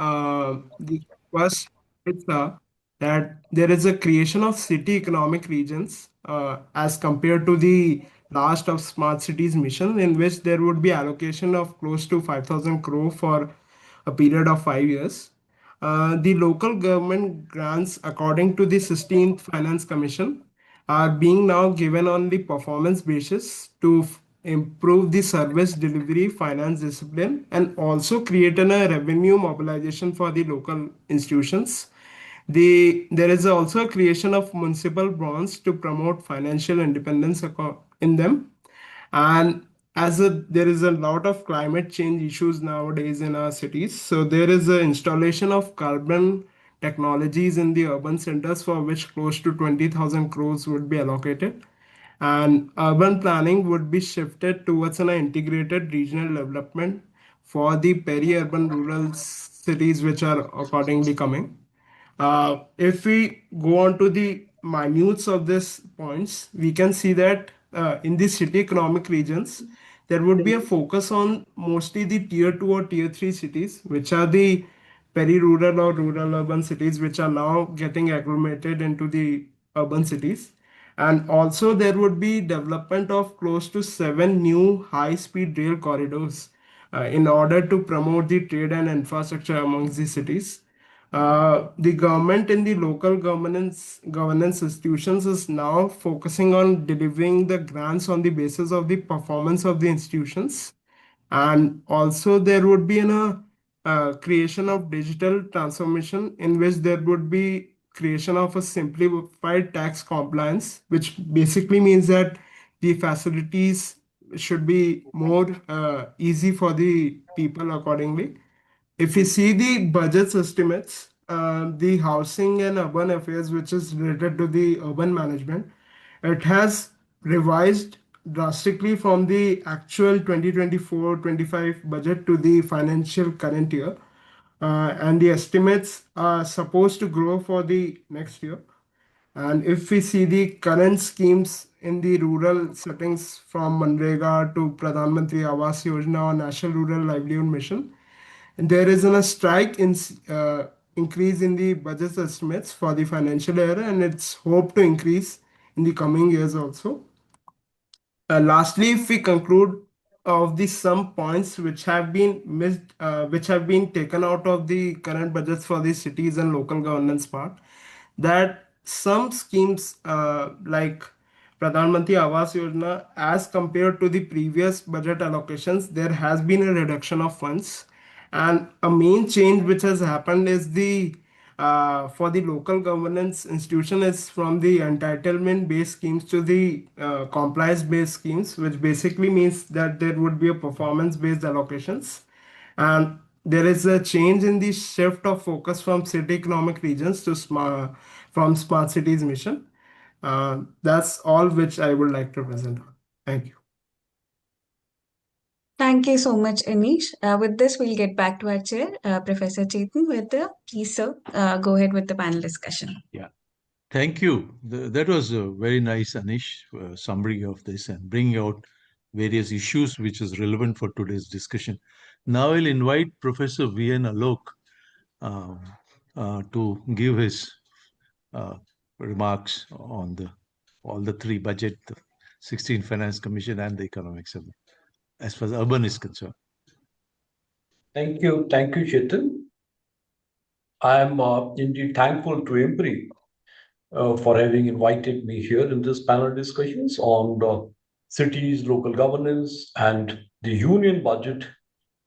the first is that there is a creation of city economic regions as compared to the last of smart cities mission, in which there would be allocation of close to 5,000 crore for a period of 5 years. The local government grants, according to the 16th Finance Commission, are being now given on the performance basis to improve the service delivery, finance discipline, and also create a revenue mobilization for the local institutions. There is also a creation of municipal bonds to promote financial independence in them. And there is a lot of climate change issues nowadays in our cities, so there is an installation of carbon technologies in the urban centers for which close to 20,000 crores would be allocated, and urban planning would be shifted towards an integrated regional development for the peri-urban rural cities which are accordingly coming. If we go on to the minutes of this points, we can see that in the city economic regions, there would be a focus on mostly the tier 2 or tier 3 cities, which are the peri-rural or rural urban cities, which are now getting agglomerated into the urban cities. And also there would be development of close to 7 new high-speed rail corridors in order to promote the trade and infrastructure amongst the cities. The government in the local governance institutions is now focusing on delivering the grants on the basis of the performance of the institutions, and also there would be creation of digital transformation in which there would be creation of a simplified tax compliance, which basically means that the facilities should be more easy for the people accordingly. If we see the budget estimates, the housing and urban affairs, which is related to the urban management, it has revised drastically from the actual 2024-25 budget to the financial current year. And the estimates are supposed to grow for the next year. And if we see the current schemes in the rural settings from Manrega to Pradhan Mantri Awas Yojana or National Rural Livelihood Mission, there is a strike in increase in the budget estimates for the financial year, and it's hoped to increase in the coming years also. Lastly, if we conclude of the some points which have been missed, which have been taken out of the current budgets for the cities and local governance part, that some schemes like Pradhan Mantri Awas Yojana, as compared to the previous budget allocations, there has been a reduction of funds. And a main change which has happened is the for the local governance institution is from the entitlement based schemes to the compliance based schemes, which basically means that there would be a performance based allocations. And there is a change in the shift of focus from city economic regions to from smart cities mission. That's all which I would like to present. Thank you. Thank you so much, Anish. With this, we'll get back to our chair, Professor Chetan. Vaidya, please, sir, go ahead with the panel discussion. Yeah, thank you. That was a very nice, Anish, summary of this and bringing out various issues which is relevant for today's discussion. Now I'll invite Professor V N Alok to give his remarks on all the three budget, the 16th Finance Commission and the Economics as far as urban is concerned. Thank you, Chetan. I am indeed thankful to IMPRI for having invited me here in this panel discussions on the cities, local governance, and the Union Budget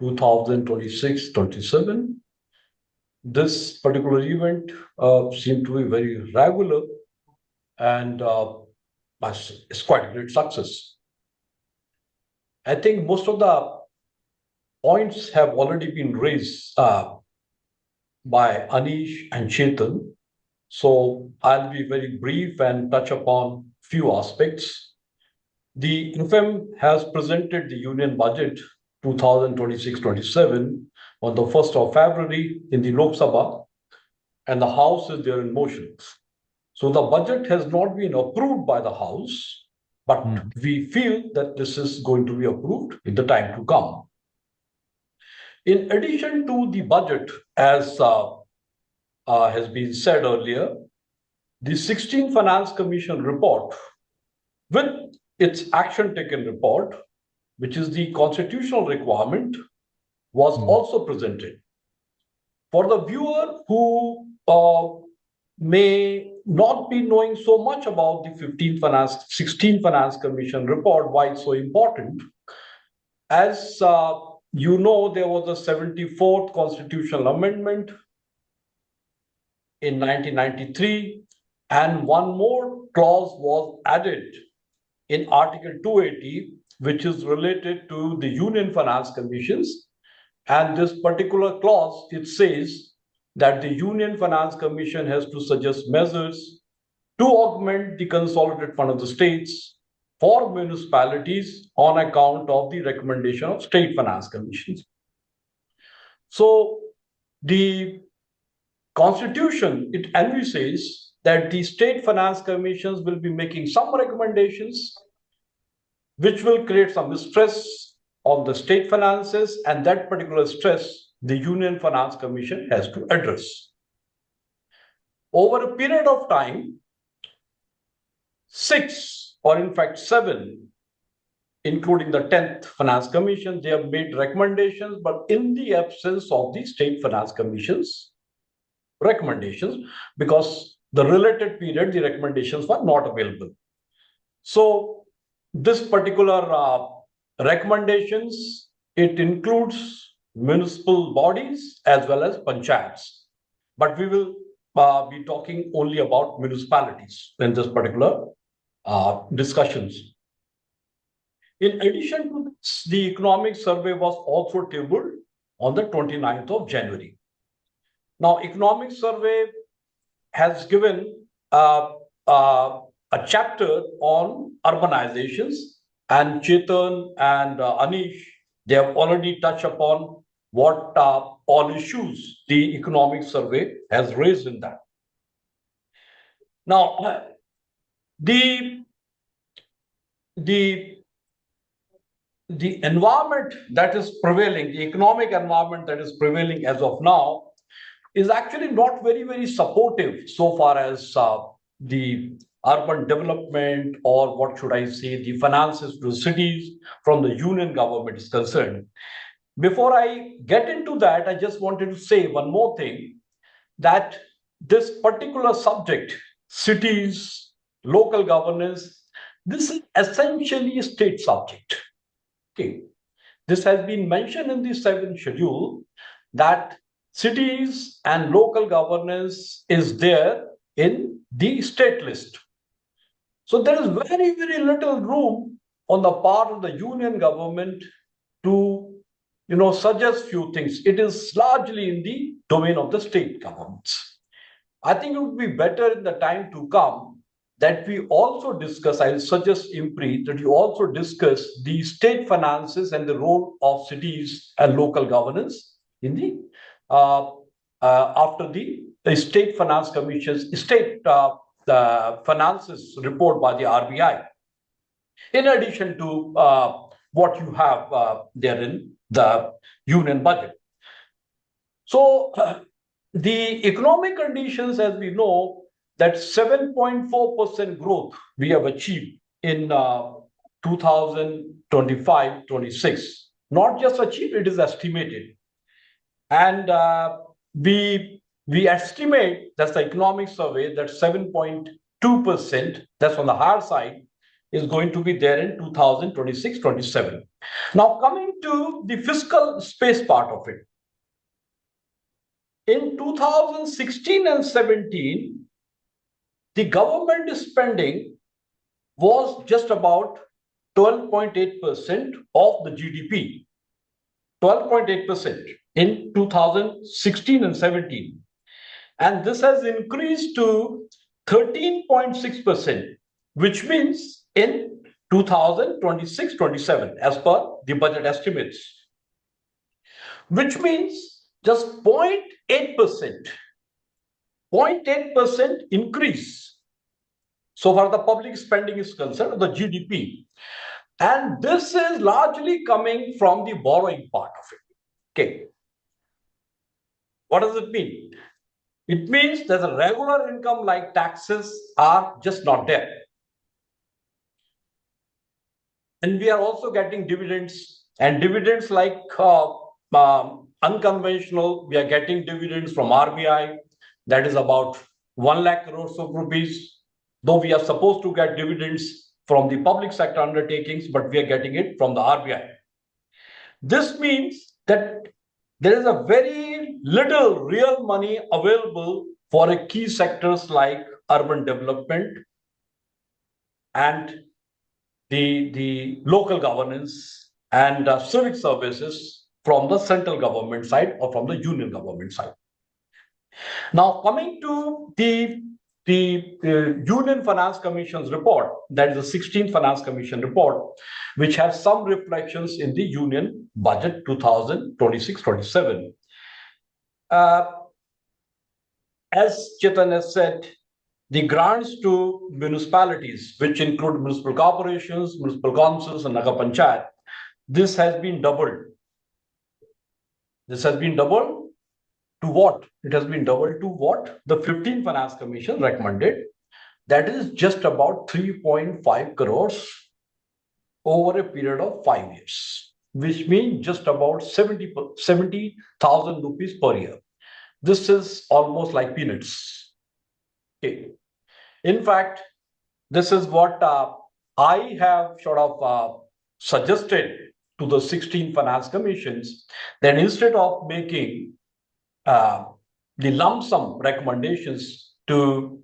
2026-27. This particular event seemed to be very regular, and it's quite a great success. I think most of the points have already been raised by Anish and Chetan. So I'll be very brief and touch upon few aspects. The FM has presented the Union Budget 2026-27 on the 1st of February in the Lok Sabha, and the House is there in motion. So the budget has not been approved by the House, but we feel that this is going to be approved in the time to come. In addition to the budget, as has been said earlier, the 16th Finance Commission report, with its action taken report, which is the constitutional requirement, was also presented. For the viewer who may not be knowing so much about the 16th Finance Commission report, why it's so important, as you know, there was a 74th constitutional amendment in 1993, and one more clause was added in Article 280, which is related to the Union Finance Commissions. And this particular clause, it says that the Union Finance Commission has to suggest measures to augment the consolidated fund of the states for municipalities on account of the recommendation of state finance commissions. So the Constitution, it envisages that the state finance commissions will be making some recommendations which will create some stress on the state finances, and that particular stress the Union Finance Commission has to address. Over a period of time, 6, or in fact 7, including the 10th Finance Commission, they have made recommendations, but in the absence of the state finance commissions recommendations, because the related period, the recommendations were not available. So this particular recommendations, it includes municipal bodies as well as panchayats. But we will be talking only about municipalities in this particular discussions. In addition to this, the economic survey was also tabled on the 29th of January. Now, economic survey has given a chapter on urbanizations, and Chetan and Anish, they have already touched upon what all issues the economic survey has raised in that. Now, the environment that is prevailing, the economic environment that is prevailing as of now, is actually not very, very supportive so far as the urban development, or what should I say, the finances to cities from the union government is concerned. Before I get into that, I just wanted to say one more thing, that this particular subject, cities, local governance, this is essentially a state subject. Okay. This has been mentioned in the 7th schedule that cities and local governance is there in the state list. So there is very, very little room on the part of the union government to, suggest few things. It is largely in the domain of the state governments. I think it would be better in the time to come that we also discuss, I'll suggest IMPRI, that you also discuss the state finances and the role of cities and local governance in the after the state finance commissions, state finances report by the RBI, in addition to what you have there in the union budget. So the economic conditions, as we know, that 7.4% growth we have achieved in 2025-26. Not just achieved, it is estimated. And we estimate, that's the economic survey, that 7.2%, that's on the higher side, is going to be there in 2026-27. Now, coming to the fiscal space part of it. In 2016 and 17, the government spending was just about 12.8% of the GDP. 12.8% in 2016 and 17. And this has increased to 13.6%, which means in 2026-27, as per the budget estimates, which means just 0.8%, 0.8% increase so far the public spending is concerned, the GDP. And this is largely coming from the borrowing part of it. Okay. What does it mean? It means that the regular income like taxes are just not there. And we are also getting dividends, and dividends like unconventional, we are getting dividends from RBI, that is about 1 lakh crores of rupees, though we are supposed to get dividends from the public sector undertakings, but we are getting it from the RBI. This means that there is a very little real money available for a key sectors like urban development and the local governance and civic services from the central government side or from the union government side. Now, coming to the Union Finance Commission's report, that is the 16th Finance Commission report, which has some reflections in the Union Budget 2026-27. As Chetan has said, the grants to municipalities, which include municipal corporations, municipal councils, and Nagar Panchayat, this has been doubled. This has been doubled to what? It has been doubled to what the 15th Finance Commission recommended. That is just about 3.5 crores over a period of 5 years, which means just about 70,000 rupees per year. This is almost like peanuts. Okay. In fact, this is what I have sort of suggested to the 16 finance commissions, that instead of making the lump sum recommendations on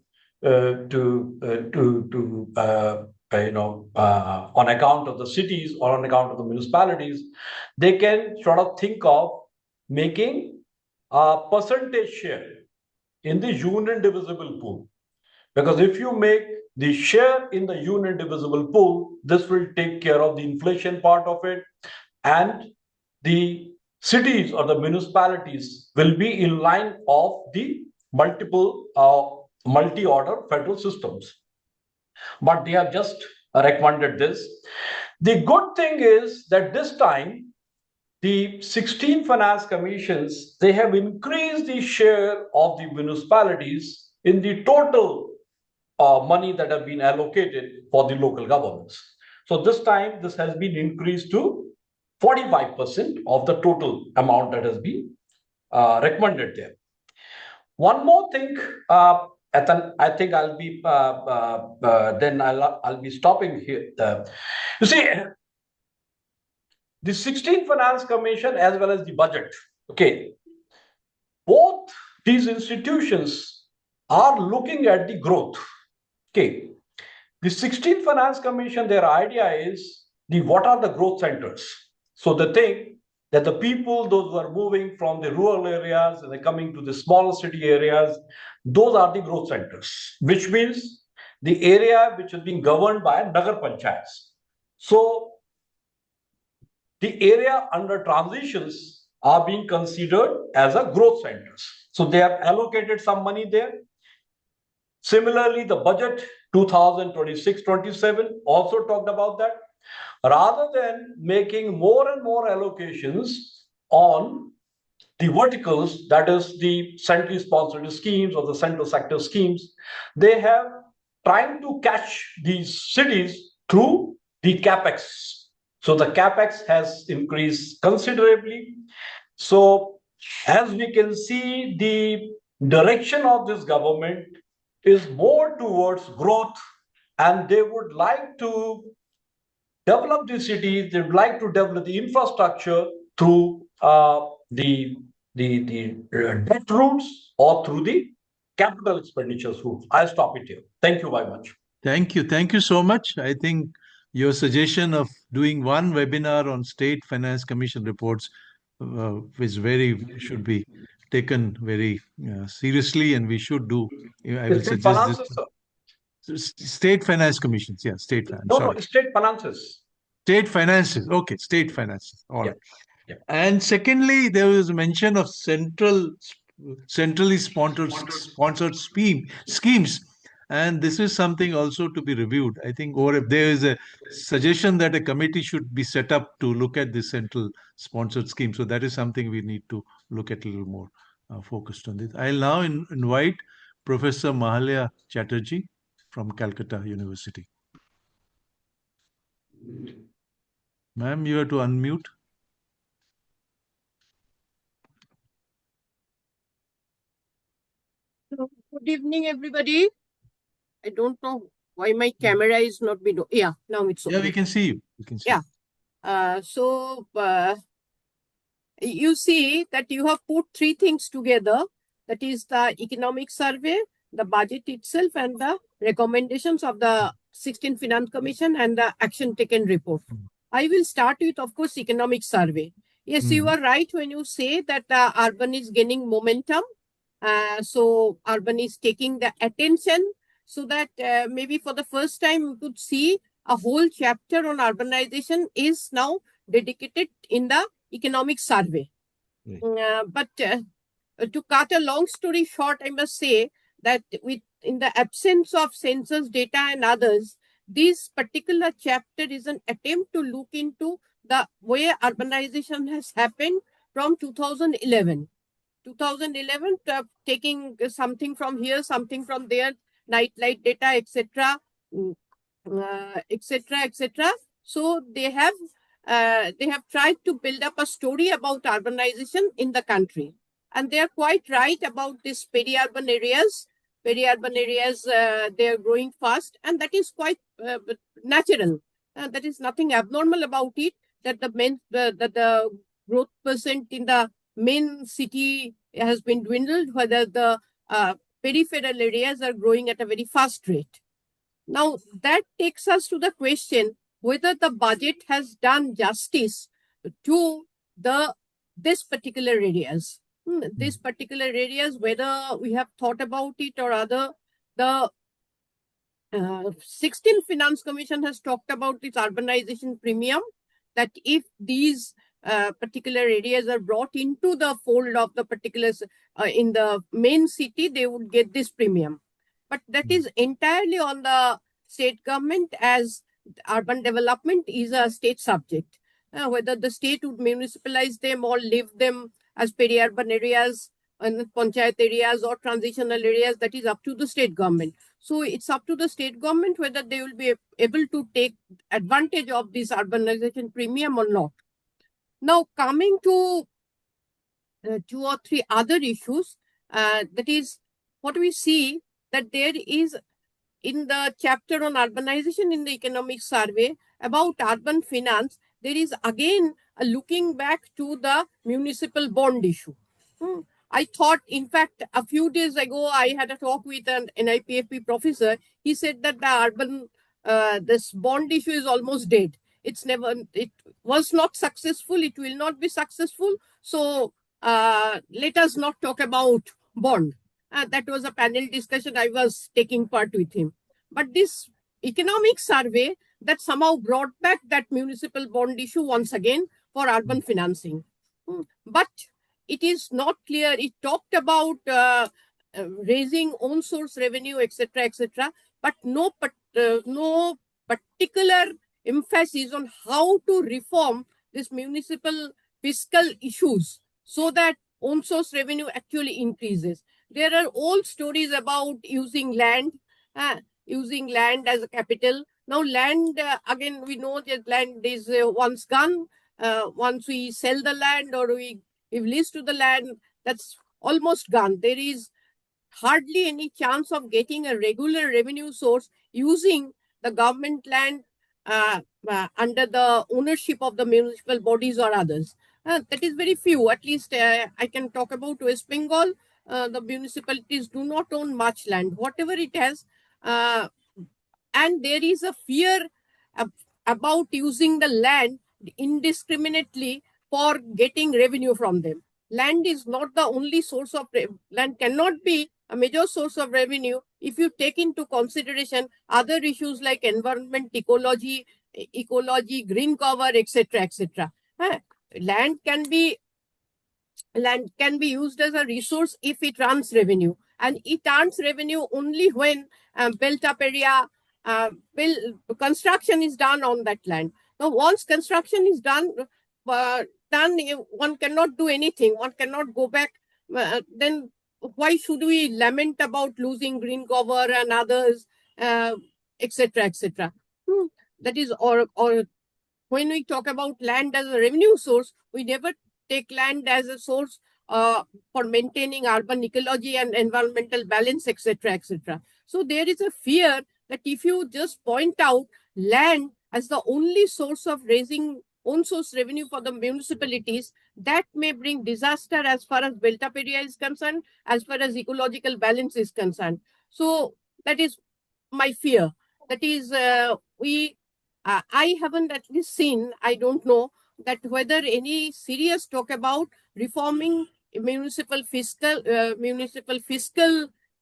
account of the cities or on account of the municipalities, they can sort of think of making a percentage share in the union divisible pool. Because if you make the share in the union divisible pool, this will take care of the inflation part of it, and the cities or the municipalities will be in line of the multiple multi-order federal systems. But they have just recommended this. The good thing is that this time, the 16 finance commissions, they have increased the share of the municipalities in the total money that have been allocated for the local governments. So this time, this has been increased to 45% of the total amount that has been recommended there. One more thing, Ethan, I think I'll be then I'll be stopping here. You see, the 16th Finance Commission as well as the budget, okay, both these institutions are looking at the growth. Okay, the 16th Finance Commission, their idea is what are the growth centers? So they think that the people, those who are moving from the rural areas and they're coming to the smaller city areas, those are the growth centers, which means the area which is being governed by Nagar Panchayats. So the area under transitions are being considered as a growth centers. So they have allocated some money there. Similarly, the budget 2026-27 also talked about that. Rather than making more and more allocations on the verticals, that is the centrally sponsored schemes or the central sector schemes, they have trying to catch these cities through the capex. So the capex has increased considerably. So as we can see, the direction of this government is more towards growth, and they would like to develop the cities, they would like to develop the infrastructure through the debt routes or through the capital expenditures routes. I'll stop it here. Thank you very much. Thank you. Thank you so much. I think your suggestion of doing one webinar on State Finance Commission reports should be taken very seriously, and we should do. I will suggest this. State Finance Commissions, yeah, State Finance. No, State Finances. State Finances, okay, State Finances, all right. Yeah. And secondly, there was a mention of centrally sponsored schemes. And this is something also to be reviewed. I think, or if there is a suggestion that a committee should be set up to look at the central sponsored scheme. So that is something we need to look at a little more. focused on this. I'll now invite Professor Mahalaya Chatterjee from Calcutta University. Ma'am, you have to unmute. Good evening, everybody. I don't know why my camera is not video. Yeah, now it's okay. Yeah, we can see you. We can see. Yeah. You see that you have put three things together. That is the economic survey, the budget itself, and the recommendations of the 16th Finance Commission and the action taken report. I will start with, of course, economic survey. Yes, you are right when you say that the urban is gaining momentum. So urban is taking the attention so that maybe for the first time we could see a whole chapter on urbanization is now dedicated in the economic survey. Right. But to cut a long story short, I must say that in the absence of census data and others, this particular chapter is an attempt to look into the way urbanization has happened from 2011. 2011, taking something from here, something from there, nightlight data, etc., etc., etc. So they have tried to build up a story about urbanization in the country, and they are quite right about these peri-urban areas. Peri-urban areas, they are growing fast, and that is quite natural. That is nothing abnormal about it. That the growth percent in the main city has been dwindled, whether the peripheral areas are growing at a very fast rate. Now, that takes us to the question whether the budget has done justice to this particular areas. These particular areas, whether we have thought about it or other, the 16th Finance Commission has talked about this urbanization premium, that if these particular areas are brought into the fold of the particulars in the main city, they would get this premium. But that is entirely on the state government, as urban development is a state subject. Whether the state would municipalize them or leave them as peri-urban areas and panchayat areas or transitional areas, that is up to the state government. So it's up to the state government whether they will be able to take advantage of this urbanization premium or not. Now, coming to 2 or 3 other issues, that is what we see that there is in the chapter on urbanization in the economic survey about urban finance, there is again a looking back to the municipal bond issue. I thought, in fact, a few days ago, I had a talk with an NIPFP professor. He said that the urban, this bond issue is almost dead. It was not successful. It will not be successful. So let us not talk about bond. That was a panel discussion I was taking part with him. But this economic survey that somehow brought back that municipal bond issue once again for urban financing. But it is not clear. It talked about raising own source revenue, etc., etc., but no particular emphasis on how to reform this municipal fiscal issues so that own source revenue actually increases. There are old stories about using land as a capital. Now land, again, we know that land is once gone. Once we sell the land or we give lease to the land, that's almost gone. There is hardly any chance of getting a regular revenue source using the government land under the ownership of the municipal bodies or others. That is very few. At least I can talk about West Bengal. The municipalities do not own much land. Whatever it has, and there is a fear about using the land indiscriminately for getting revenue from them. Land is not the only source of land, cannot be a major source of revenue if you take into consideration other issues like environment, ecology, green cover, etc., etc. Land can be used as a resource if it runs revenue, and it earns revenue only when built up area construction is done on that land. Now, once construction is done, one cannot do anything. One cannot go back then why should we lament about losing green cover and others, etc., etc.? That is, or when we talk about land as a revenue source, we never take land as a source for maintaining urban ecology and environmental balance, etc., etc. So there is a fear that if you just point out land as the only source of raising own source revenue for the municipalities, that may bring disaster as far as built-up area is concerned, as far as ecological balance is concerned. So that is my fear. That is, I haven't at least seen, I don't know, that whether any serious talk about reforming municipal fiscal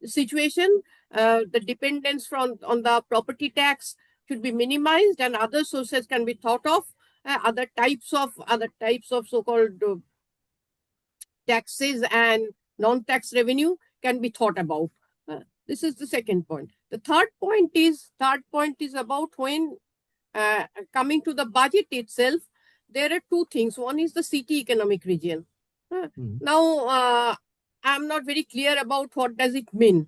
situation, the dependence on the property tax should be minimized and other sources can be thought of, other types of so-called taxes and non-tax revenue can be thought about. This is the second point. The third point is about when coming to the budget itself, there are two things. One is the city economic region. Now, I'm not very clear about what does it mean.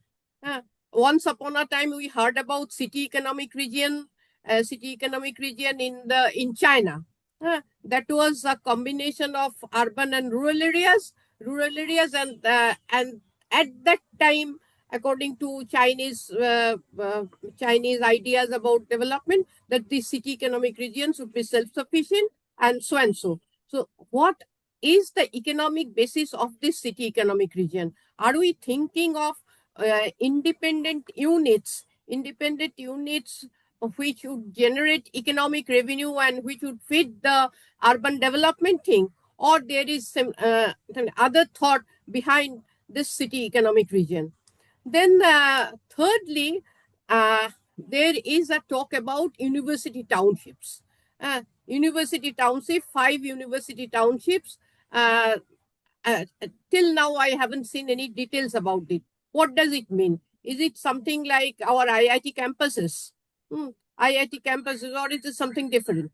Once upon a time, we heard about city economic region in China. That was a combination of urban and rural areas, and at that time, according to Chinese ideas about development, that the city economic regions would be self-sufficient and so and so. So what is the economic basis of this city economic region? Are we thinking of independent units which would generate economic revenue and which would feed the urban development thing? Or there is some other thought behind this city economic region? Then thirdly, there is a talk about university townships. University township, 5 university townships. Till now, I haven't seen any details about it. What does it mean? Is it something like our IIT campuses? IIT campuses, or is it something different?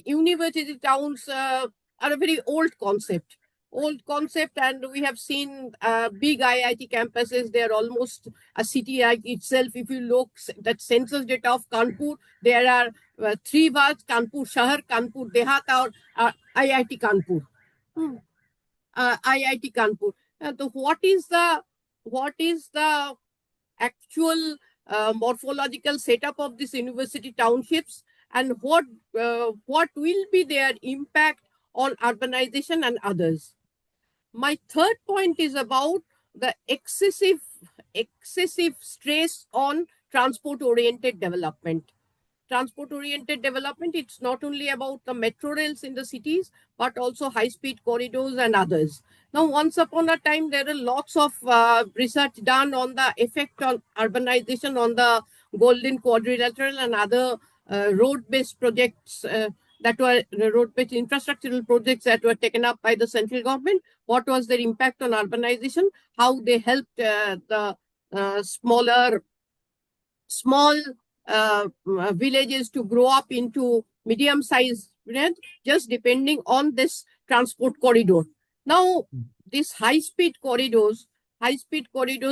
University towns are a very old concept, and we have seen big IIT campuses. They are almost a city like itself. If you look at census data of Kanpur, there are 3 words: Kanpur Shahar, Kanpur Dehat, or IIT Kanpur. IIT Kanpur. So what is the actual morphological setup of these university townships, and what will be their impact on urbanization and others? My third point is about the excessive stress on transport-oriented development. Transport-oriented development, it's not only about the metro rails in the cities, but also high-speed corridors and others. Now, once upon a time, there are lots of research done on the effect on urbanization on the Golden Quadrilateral and other road-based projects that were road-based infrastructural projects that were taken up by the central government. What was their impact on urbanization? How they helped the small villages to grow up into medium-sized, just depending on this transport corridor. Now, these high-speed corridors,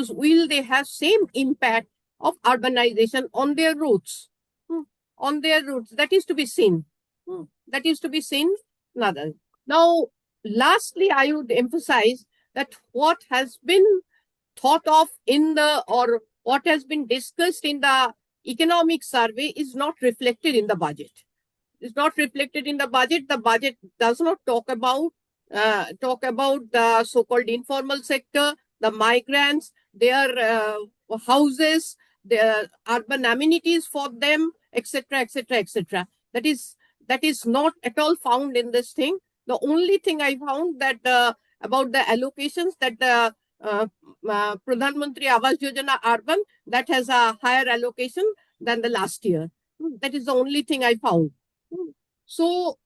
will they have same impact of urbanization on their routes? On their routes, that is to be seen. That is to be seen. Now, lastly, I would emphasize that what has been thought of or what has been discussed in the economic survey is not reflected in the budget. It's not reflected in the budget. The budget does not talk about the so-called informal sector, the migrants, their houses, their urban amenities for them, etc., etc., etc. That is not at all found in this thing. The only thing I found that about the allocations, that Pradhan Mantri Awas Yojana Urban, that has a higher allocation than the last year. That is the only thing I found. So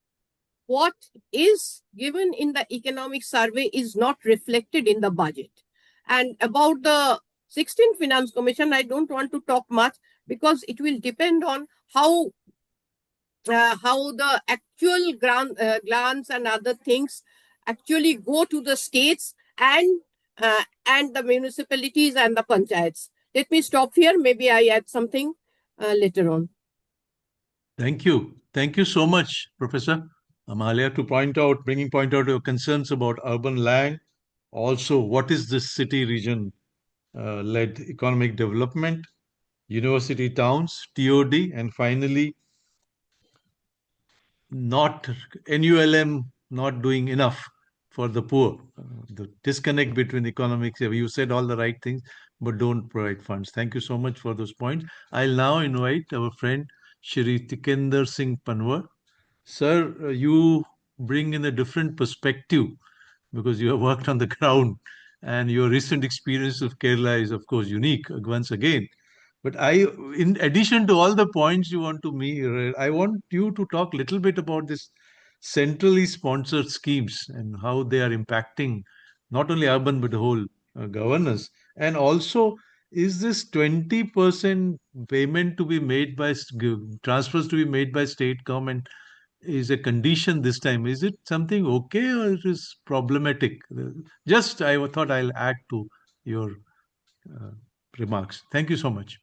what is given in the economic survey is not reflected in the budget. And about the 16th Finance Commission, I don't want to talk much because it will depend on how the actual grants and other things actually go to the states and the municipalities and the panchayats. Let me stop here. Maybe I add something later on. Thank you. Thank you so much, Professor Mahalaya, to bringing point out your concerns about urban land. Also, what is this city region led economic development, university towns, TOD, and finally, not NULM not doing enough for the poor. The disconnect between economics, you said all the right things, but don't provide funds. Thank you so much for those points. I'll now invite our friend Shri Tikender Panwar. Sir, you bring in a different perspective because you have worked on the ground and your recent experience of Kerala is, of course, unique once again. But in addition to all the points you want to me, I want you to talk a little bit about this centrally sponsored schemes and how they are impacting not only urban but the whole governance. And also, is this 20% payment to be made by transfers to be made by state government is a condition this time? Is it something okay or it is problematic? Just I thought I'll add to your uh, remarks. Thank you so much.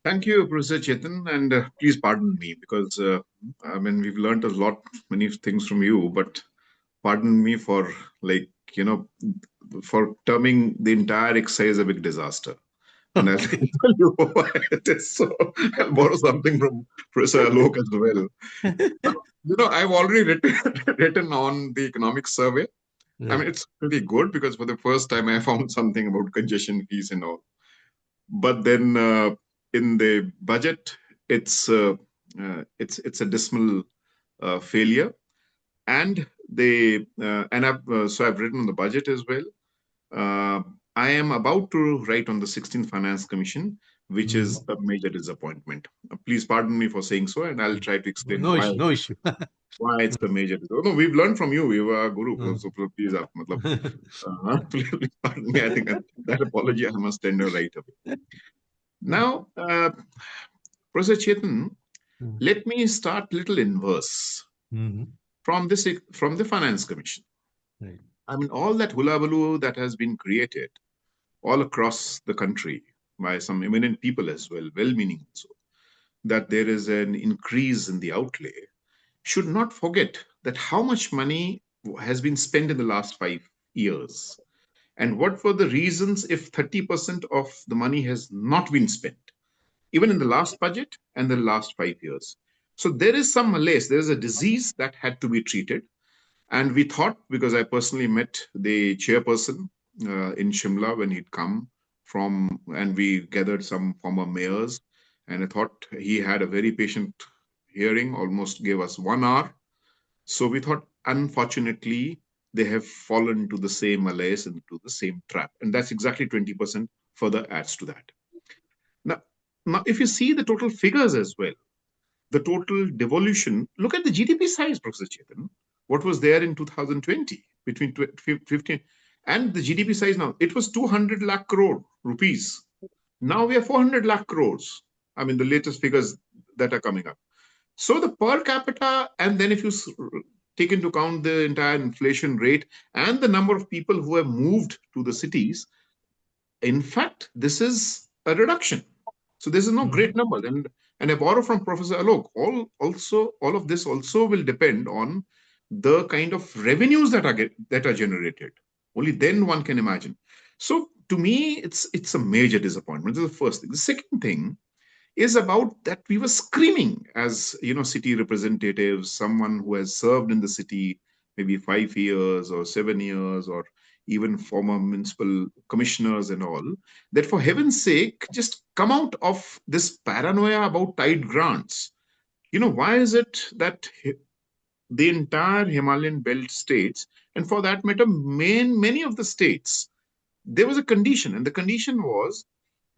Thank you, Professor Chetan, and please pardon me because I mean we've learned a lot, many things from you, but pardon me for for terming the entire exercise a big disaster. And I'll tell you why it is so. I'll borrow something from Professor Alok as well. I've already written on the economic survey. I mean, it's pretty good because for the first time I found something about congestion fees and all. But then in the budget, it's a dismal failure, and I've written on the budget as well. I am about to write on the 16th Finance Commission, which is a major disappointment. Please pardon me for saying so, and I'll try to explain why. No issue. Why it's a major disappointment. No, we've learned from you. You are a guru, so please, please pardon me. I think that apology I must tender right away. Now, Professor Chetan, let me start little inverse from the Finance Commission. Right. I mean, all that hullabaloo that has been created all across the country by some eminent people as well, well-meaning also, that there is an increase in the outlay, should not forget that how much money has been spent in the last 5 years. And what were the reasons if 30% of the money has not been spent, even in the last budget and the last 5 years? So there is some malaise, there is a disease that had to be treated. And we thought, because I personally met the chairperson in Shimla when he'd come from, and we gathered some former mayors, and I thought he had a very patient hearing, almost gave us 1 hour. So we thought, unfortunately, they have fallen to the same malaise and to the same trap. And that's exactly 20% further adds to that. Now, if you see the total figures as well, the total devolution, look at the GDP size, Professor Chetan. What was there in 2020 between 15 and the GDP size now? It was 200 lakh crore rupees. Now we are 400 lakh crores. I mean, the latest figures that are coming up. So the per capita, and then if you take into account the entire inflation rate and the number of people who have moved to the cities, in fact, this is a reduction. So this is no great number. And I borrow from Professor Alok, all of this also will depend on the kind of revenues that are generated. Only then one can imagine. So to me, it's a major disappointment. This is the first thing. The second thing is about that we were screaming as city representatives, someone who has served in the city maybe 5 years or 7 years, or even former municipal commissioners and all, that for heaven's sake, just come out of this paranoia about tide grants. Why is it that the entire Himalayan belt states, and for that matter, many of the states, there was a condition, and the condition was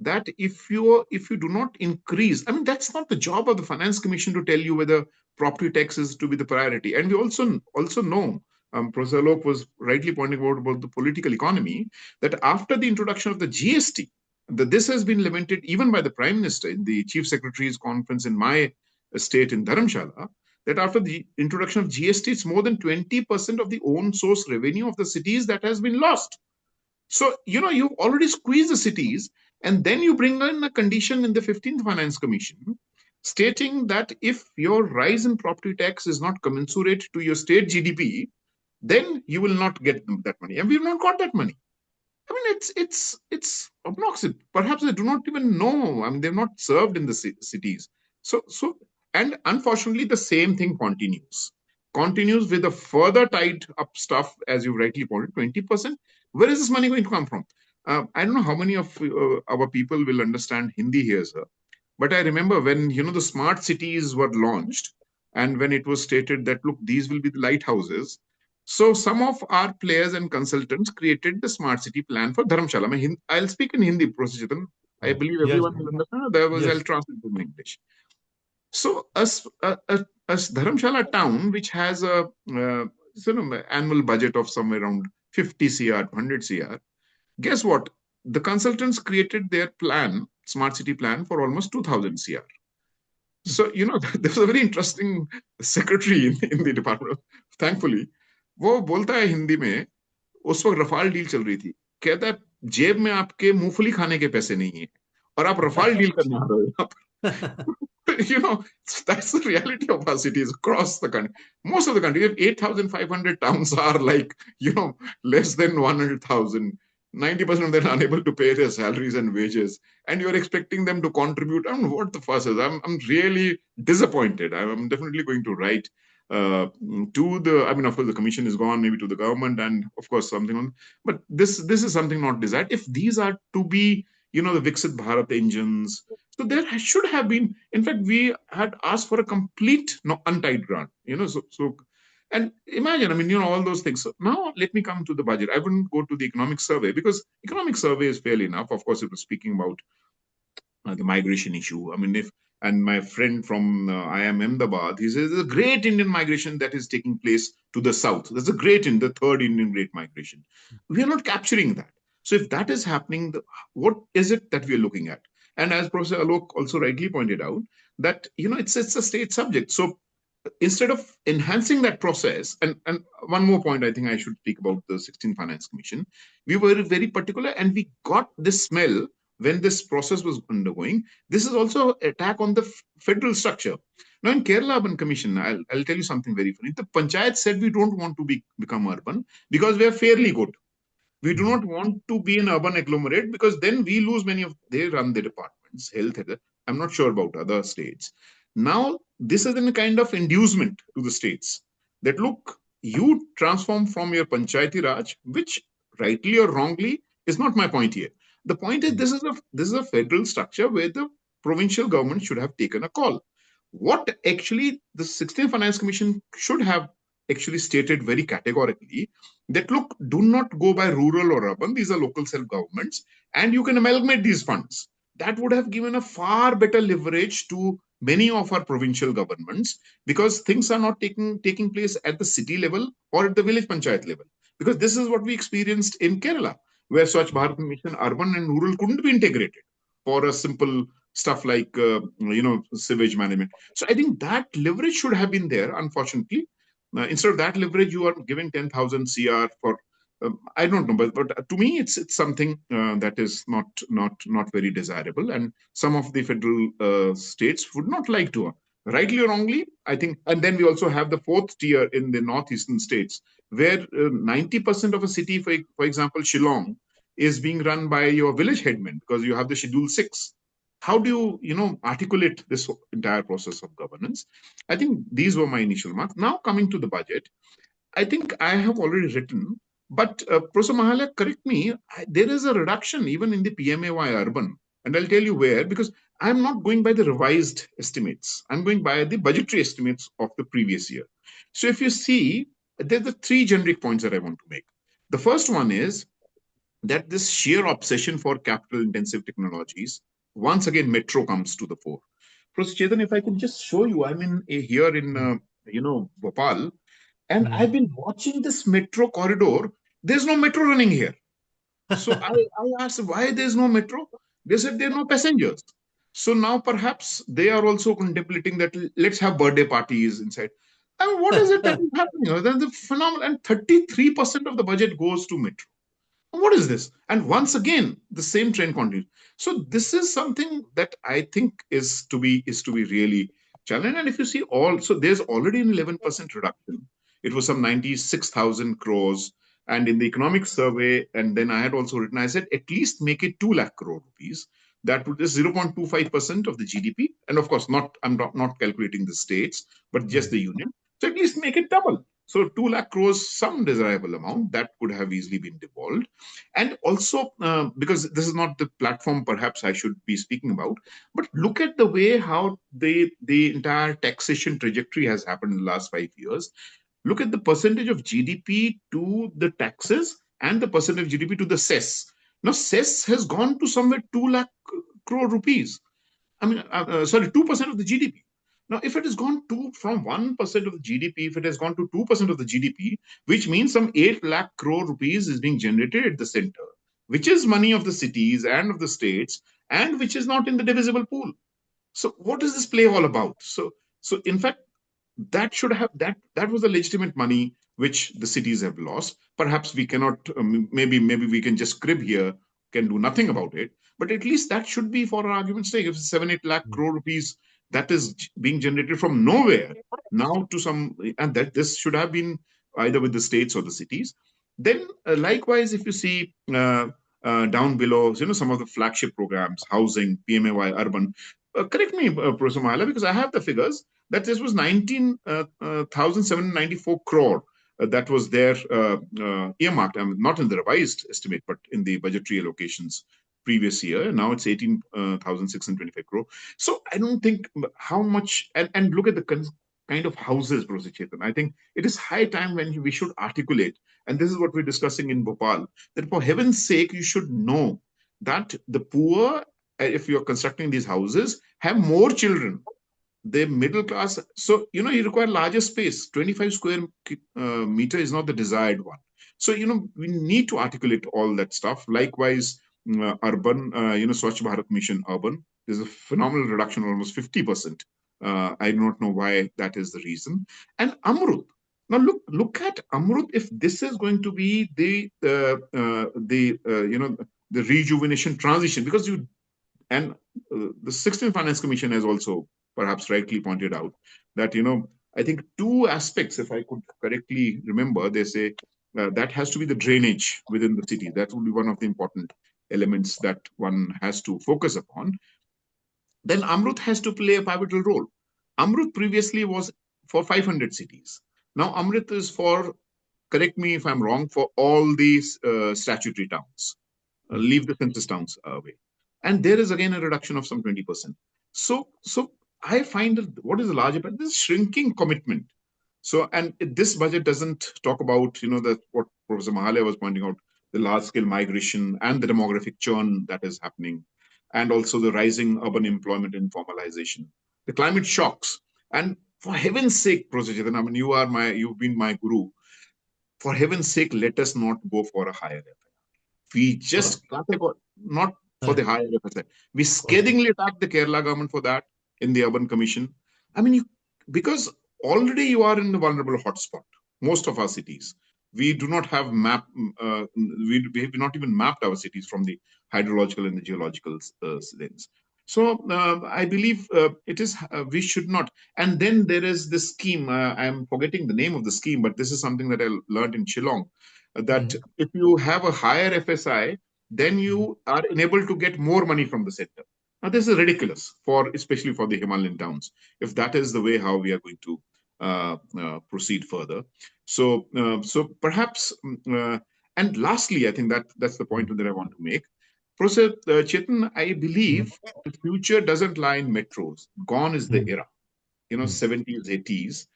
that if you do not increase, I mean, that's not the job of the Finance Commission to tell you whether property tax is to be the priority. And we also know, Professor Alok was rightly pointing out about the political economy, that after the introduction of the GST, this has been lamented even by the Prime Minister in the Chief Secretary's conference in my state in Dharamshala, that after the introduction of GST, it's more than 20% of the own source revenue of the cities that has been lost. So, you've already squeezed the cities, and then you bring in a condition in the 15th Finance Commission stating that if your rise in property tax is not commensurate to your state GDP, then you will not get that money. And we've not got that money. I mean, it's obnoxious. Perhaps they do not even know. I mean, they've not served in the cities. And unfortunately, the same thing continues with a further tied up stuff, as you rightly pointed, 20%. Where is this money going to come from? I don't know how many of our people will understand Hindi here, sir. But I remember when, the smart cities were launched, and when it was stated that, look, these will be the lighthouses. So some of our players and consultants created the smart city plan for Dharamshala. I'll speak in Hindi, Professor Chetan. I believe everyone will understand. I'll translate in English. So a Dharamshala town, which has a annual budget of somewhere around 50 CR, 100 CR, guess what? The consultants created their plan, smart city plan, for almost 2000 CR. So, there was a very interesting secretary in the department, thankfully. वो बोलता है हिंदी में, उस वक्त Rafale deal चल रही थी, कहता है जेब में आपके मूंगफली खाने के पैसे नहीं है और आप रफाल डील करने आ रहे हो. That's the reality of our cities across the country. Most of the country, 8,500 towns are like, less than 100,000. 90% of them are unable to pay their salaries and wages, and you're expecting them to contribute. I don't know what the fuss is. I'm really disappointed. I'm definitely going to write to the, of course, the commission is gone, maybe to the government, and of course something on. But this is something not desired. If these are to be, the Viksit Bharat engines, so there should have been. In fact, we had asked for a complete untied grant. And imagine, all those things. So now let me come to the budget. I wouldn't go to the economic survey because economic survey is fairly enough. Of course, it was speaking about the migration issue. And my friend from IIM Ahmedabad, he says there's a great Indian migration that is taking place to the south. There's the third Indian great migration. We are not capturing that. So if that is happening, what is it that we are looking at? And as Professor Alok also rightly pointed out, that it's a state subject. So instead of enhancing that process, and one more point I think I should speak about the 16th Finance Commission, we were very particular, and we got this smell when this process was undergoing. This is also an attack on the federal structure. Now in Kerala Urban Commission, I'll tell you something very funny. The Panchayat said we don't want to become urban because we are fairly good. We do not want to be an urban agglomerate because then we lose they run the departments, health. I'm not sure about other states. Now, this is a kind of inducement to the states that, look, you transform from your Panchayati Raj, which rightly or wrongly is not my point here. The point is this is a federal structure where the provincial government should have taken a call. What actually the 16th Finance Commission should have actually stated very categorically that, look, do not go by rural or urban. These are local self-governments, and you can amalgamate these funds. That would have given a far better leverage to many of our provincial governments, because things are not taking place at the city level or at the village panchayat level. Because this is what we experienced in Kerala, where Swachh Bharat Mission, urban and rural couldn't be integrated for a simple stuff like, sewage management. So I think that leverage should have been there, unfortunately. Instead of that leverage, you are giving 10,000 CR for, I don't know, but to me, it's something that is not very desirable, and some of the federal states would not like to. Rightly or wrongly, I think. And then we also have the fourth tier in the northeastern states, where 90% of a city, for example, Shillong, is being run by your village headman because you have the Schedule 6. How do you, articulate this entire process of governance? I think these were my initial remarks. Now coming to the budget, I think I have already written, but Professor Mahalaya, correct me, there is a reduction even in the PMAY urban. And I'll tell you where, because I'm not going by the revised estimates. I'm going by the budgetary estimates of the previous year. So if you see, there's the three generic points that I want to make. The first one is that this sheer obsession for capital-intensive technologies, once again, metro comes to the fore. Professor Chetan, if I could just show you, I'm here in, Bhopal, and I've been watching this metro corridor. There's no metro running here. So I asked why there's no metro. They said there are no passengers. So now perhaps they are also contemplating that let's have birthday parties inside. I mean, what is it that is happening? Then the phenomenal, and 33% of the budget goes to metro. What is this? And once again, the same trend continues. So this is something that I think is to be really challenged. And if you see so there's already an 11% reduction. It was some 96,000 crores. And in the economic survey, and then I had also written, I said, at least make it 2 lakh crore rupees. That would is 0.25% of the GDP. And of course, I'm not calculating the states, but just the union. So at least make it double. So 2 lakh crores, some desirable amount that could have easily been devolved. And also, because this is not the platform perhaps I should be speaking about, but look at the way how the entire taxation trajectory has happened in the last 5 years. Look at the percentage of GDP to the taxes and the percentage of GDP to the cess. Now, cess has gone to somewhere 2 lakh crore rupees. I mean, sorry, 2% of the GDP. Now, if it has gone from 1% of the GDP, if it has gone to 2% of the GDP, which means some 8 lakh crore rupees is being generated at the center, which is money of the cities and of the states, and which is not in the divisible pool. So what is this play all about? So in fact, that should have that was the legitimate money which the cities have lost. Perhaps we cannot, maybe we can just crib here, can do nothing about it, but at least that should be, for argument's sake, if 7-8 lakh crore rupees that is being generated from nowhere now to some, and that this should have been either with the states or the cities. Then likewise, if you see down below, some of the flagship programs, housing, PMAY, urban, correct me, Professor Mahalaya, because I have the figures, that this was 19,794 crore that was there earmarked. I mean, not in the revised estimate, but in the budgetary allocations previous year. Now it's 18,625 crore. So I don't think how much, and look at the kind of houses, Professor Chetan. I think it is high time when we should articulate, and this is what we're discussing in Bhopal, that for heaven's sake, you should know that the poor, if you're constructing these houses, have more children. The middle class, so you require larger space. 25 square meter is not the desired one. So we need to articulate all that stuff. Likewise, urban, Swachh Bharat Mission urban, there's a phenomenal reduction, almost 50%. I do not know why that is the reason. And Amrut. Now look at Amrut. If this is going to be the rejuvenation transition, because the 16th Finance Commission has also perhaps rightly pointed out that, I think two aspects, if I could correctly remember, they say that has to be the drainage within the city. That would be one of the important elements that one has to focus upon. Then Amrut has to play a pivotal role. Amrut previously was for 500 cities. Now Amrut is for, correct me if I'm wrong, for all these statutory towns. Leave the census towns away. And there is again a reduction of some 20%. So I find that what is the larger part? This shrinking commitment. So, and this budget doesn't talk about, what Professor Mahalaya was pointing out, the large-scale migration and the demographic churn that is happening, and also the rising urban employment and formalization, the climate shocks. And for heaven's sake, Professor Chetan, I mean, you've been my guru. For heaven's sake, let us not go for a higher FI. We just not for the higher FSI. We scathingly attacked the Kerala government for that in the Urban Commission. I mean, because already you are in the vulnerable hotspot. Most of our cities, we do not have we have not even mapped our cities from the hydrological and the geological things. So I believe it is, we should not. And then there is this scheme, I'm forgetting the name of the scheme, but this is something that I learned in Shillong, that if you have a higher FSI, then you are enabled to get more money from the center. Now, this is ridiculous, especially for the Himalayan towns, if that is the way how we are going to proceed further. So perhaps, and lastly, I think that's the point that I want to make. Professor Chetan, I believe the future doesn't lie in metros. Gone is the era, 70s, 80s,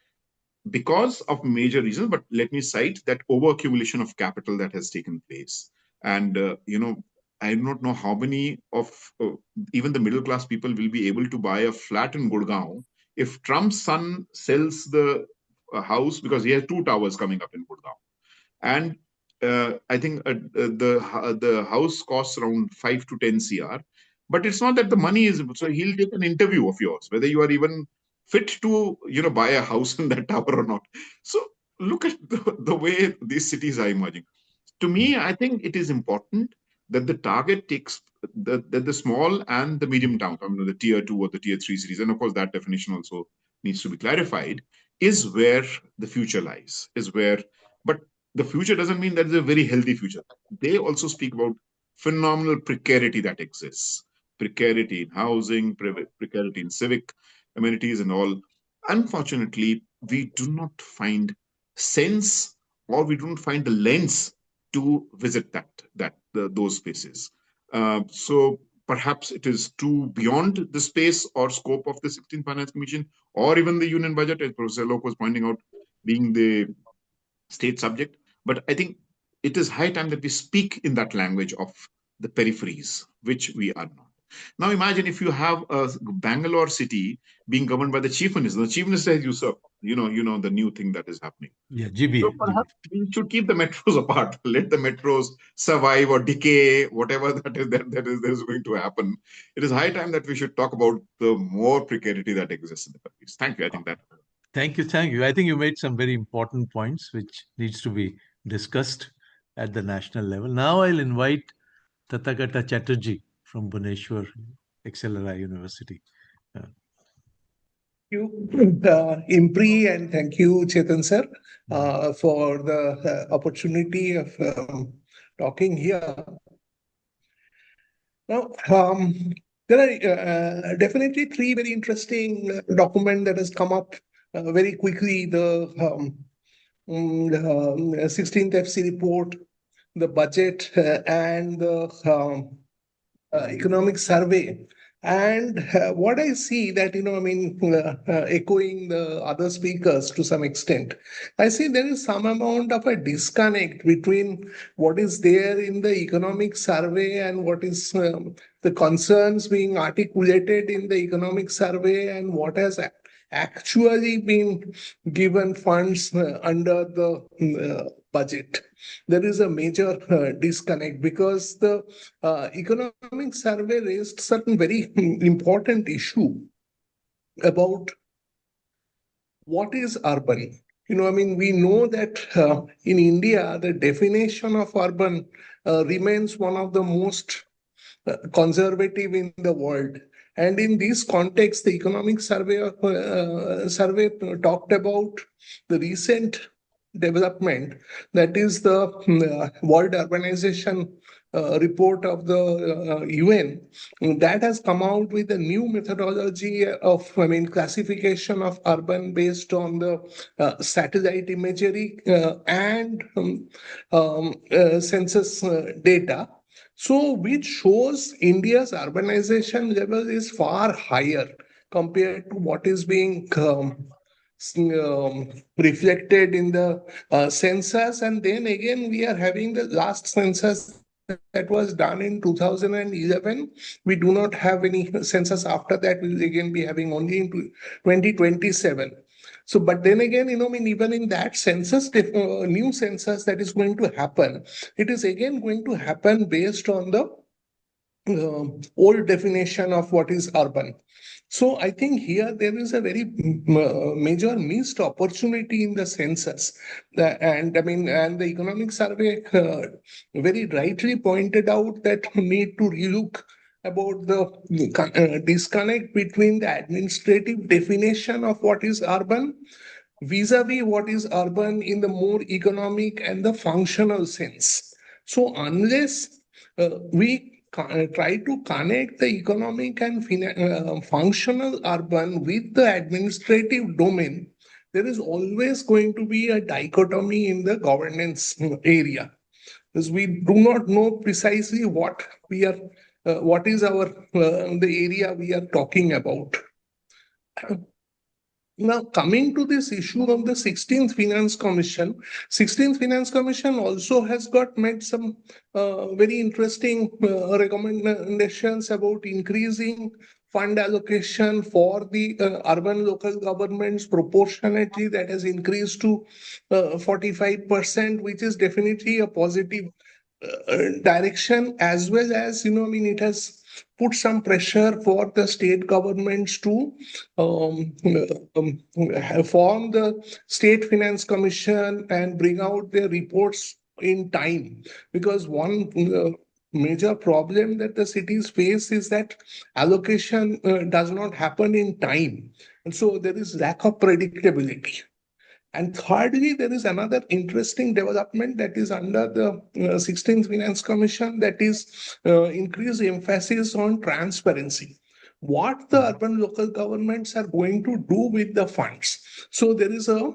because of major reasons. But let me cite that overaccumulation of capital that has taken place. And, I do not know how many of even the middle class people will be able to buy a flat in Gurgaon if Trump's son sells the house, because he has 2 towers coming up in Gurgaon. And I think the house costs around 5 to 10 CR. But it's not that the money is, so he'll take an interview of yours, whether you are even fit to, buy a house in that tower or not. So look at the way these cities are emerging. To me, I think it is important that the target takes the small and the medium town, the tier 2 or the tier 3 cities, and of course that definition also needs to be clarified, is where the future lies, but the future doesn't mean that it's a very healthy future. They also speak about phenomenal precarity that exists, precarity in housing, precarity in civic amenities and all. Unfortunately, we do not find sense, or we don't find the lens to visit those spaces. So perhaps it is too beyond the space or scope of the 16th Finance Commission, or even the Union Budget, as Professor Alok was pointing out, being the state subject. But I think it is high time that we speak in that language of the peripheries, which we are not. Now imagine if you have a Bangalore city being governed by the chief minister. The chief minister has usurped, the new thing that is happening. Yeah, GB. So perhaps we should keep the metros apart. Let the metros survive or decay, whatever that is going to happen. It is high time that we should talk about the more precarity that exists in the countries. Thank you. I think that. Thank you. I think you made some very important points which needs to be discussed at the national level. Now I'll invite Tathagata Chatterjee from Bhubaneswar, XLRI University. Thank you, IMPRI, and thank you, Chetan sir, for the opportunity of talking here. Now, there are definitely three very interesting documents that has come up very quickly. The 16th FC report, the budget, and the economic survey. And what I see that, echoing the other speakers to some extent, I see there is some amount of a disconnect between what is there in the economic survey and what is the concerns being articulated in the economic survey and what has actually been given funds under the budget. There is a major disconnect because the economic survey raised certain very important issue about what is urban. We know that in India, the definition of urban remains one of the most conservative in the world. And in this context, the economic survey talked about the recent development, that is the World Urbanization report of the UN, that has come out with a new methodology of classification of urban based on the satellite imagery and census data. So, which shows India's urbanization level is far higher compared to what is being reflected in the census. And then again, we are having the last census that was done in 2011. We do not have any census after that. We will again be having only in 2027. So, but then again, even in that census, new census that is going to happen, it is again going to happen based on the old definition of what is urban. So I think here there is a very major missed opportunity in the census, and the economic survey very rightly pointed out that we need to relook about the disconnect between the administrative definition of what is urban vis-a-vis what is urban in the more economic and the functional sense. So unless we try to connect the economic and functional urban with the administrative domain, there is always going to be a dichotomy in the governance area, because we do not know precisely what is our the area we are talking about. Now, coming to this issue of the 16th Finance Commission, 16th Finance Commission also has made some very interesting recommendations about increasing fund allocation for the urban local governments proportionately. That has increased to 45%, which is definitely a positive direction, as well as, it has put some pressure for the state governments to form the State Finance Commission and bring out their reports in time. Because one major problem that the cities face is that allocation does not happen in time. And so there is lack of predictability. And thirdly, there is another interesting development that is under the 16th Finance Commission, that is increased emphasis on transparency. What the urban local governments are going to do with the funds. So there is uploading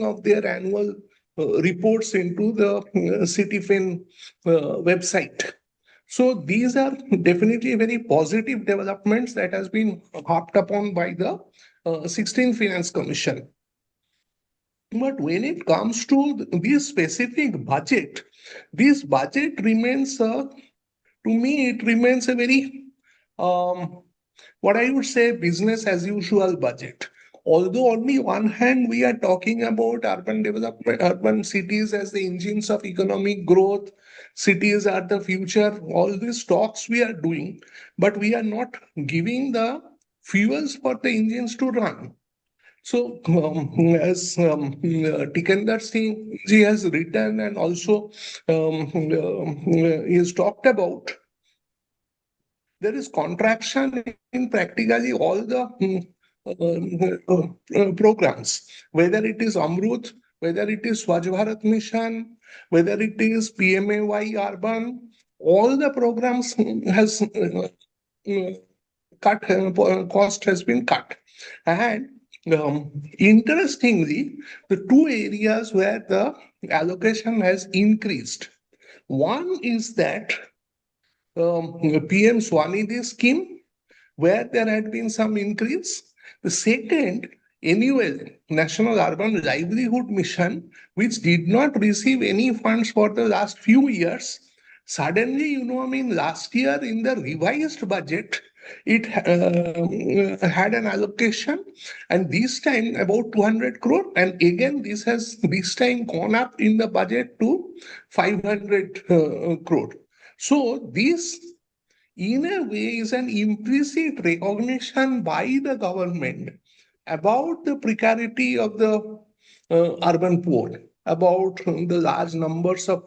of their annual reports into the CityFin website. So these are definitely very positive developments that has been harped upon by the 16th Finance Commission. But when it comes to this specific budget, this budget remains, to me, it remains a very, what I would say, business as usual budget. Although on the one hand, we are talking about urban development, urban cities as the engines of economic growth, cities are the future, all these talks we are doing, but we are not giving the fuels for the engines to run. So, as Tikender ji has written and also he has talked about, there is contraction in practically all the programs, whether it is Amrut, whether it is Swachh Bharat Mission, whether it is PMAY Urban, all the programs has cut, cost has been cut. And interestingly, the two areas where the allocation has increased, one is that PM Swanidhi scheme, where there had been some increase. The second, NUL, National Urban Livelihood Mission, which did not receive any funds for the last few years. Suddenly, last year in the revised budget, it had an allocation, and this time about 200 crore, and again this has this time gone up in the budget to 500 crore. So this, in a way, is an implicit recognition by the government about the precarity of the urban poor, about the large numbers of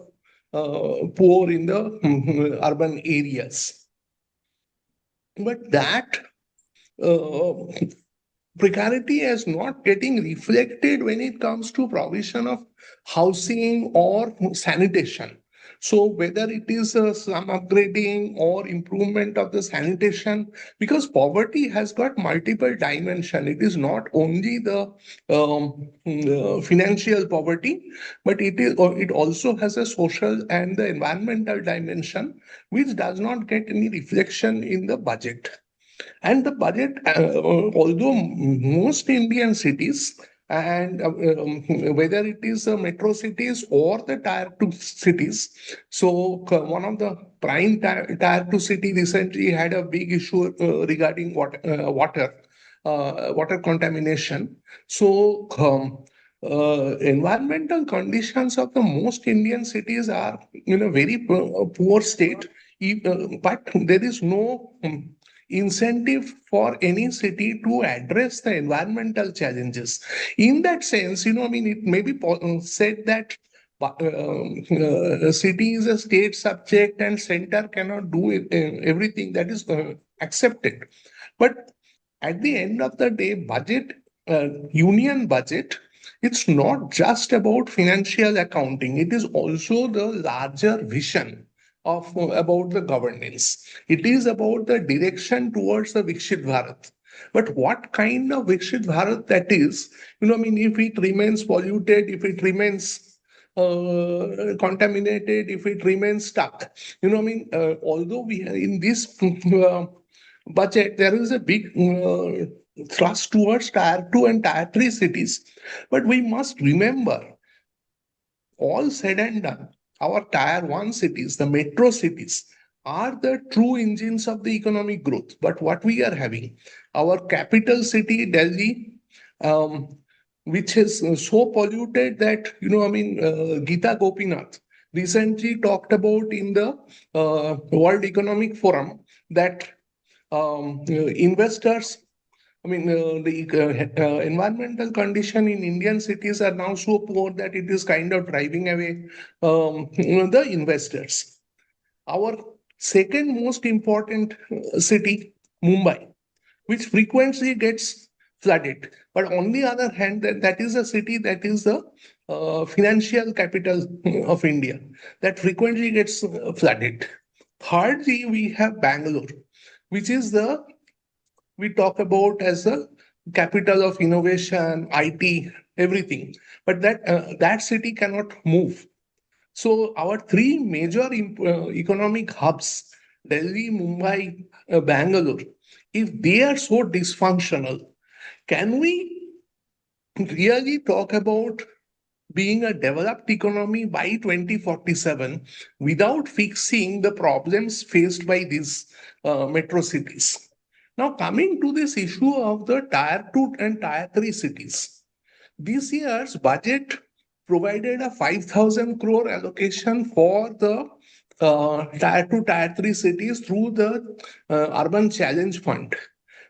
poor in the urban areas. But that precarity is not getting reflected when it comes to provision of housing or sanitation. So whether it is some upgrading or improvement of the sanitation, because poverty has got multiple dimensions. It is not only the financial poverty, but it also has a social and the environmental dimension, which does not get any reflection in the budget. And the budget, although most Indian cities, and whether it is metro cities or the tier 2 cities, so one of the prime tier 2 city recently had a big issue regarding water contamination. So environmental conditions of the most Indian cities are in a very poor state, but there is no incentive for any city to address the environmental challenges. In that sense, it may be said that city is a state subject and center cannot do everything. That is accepted. But at the end of the day, budget, union budget, it's not just about financial accounting. It is also the larger vision of about the governance. It is about the direction towards the Vikshit Bharat. But what kind of Vikshit Bharat that is, if it remains polluted, if it remains contaminated, if it remains stuck, although we in this budget, there is a big thrust towards tier 2 and tier 3 cities. But we must remember, all said and done, our tier 1 cities, the metro cities, are the true engines of the economic growth. But what we are having, our capital city, Delhi, which is so polluted that, Geeta Gopinath, recently talked about in the World Economic Forum that investors, the environmental condition in Indian cities are now so poor that it is kind of driving away the investors. Our second most important city, Mumbai, which frequently gets flooded. But on the other hand, that is a city that is the financial capital of India that frequently gets flooded. Thirdly, we have Bangalore, which is the we talk about as the capital of innovation, IT, everything. But that city cannot move. So our three major economic hubs, Delhi, Mumbai, Bangalore, if they are so dysfunctional, can we really talk about being a developed economy by 2047 without fixing the problems faced by these metro cities? Now, coming to this issue of the tier 2 and tier 3 cities, this year's budget provided a 5,000 crore allocation for the tier 2, tier 3 cities through the Urban Challenge Fund.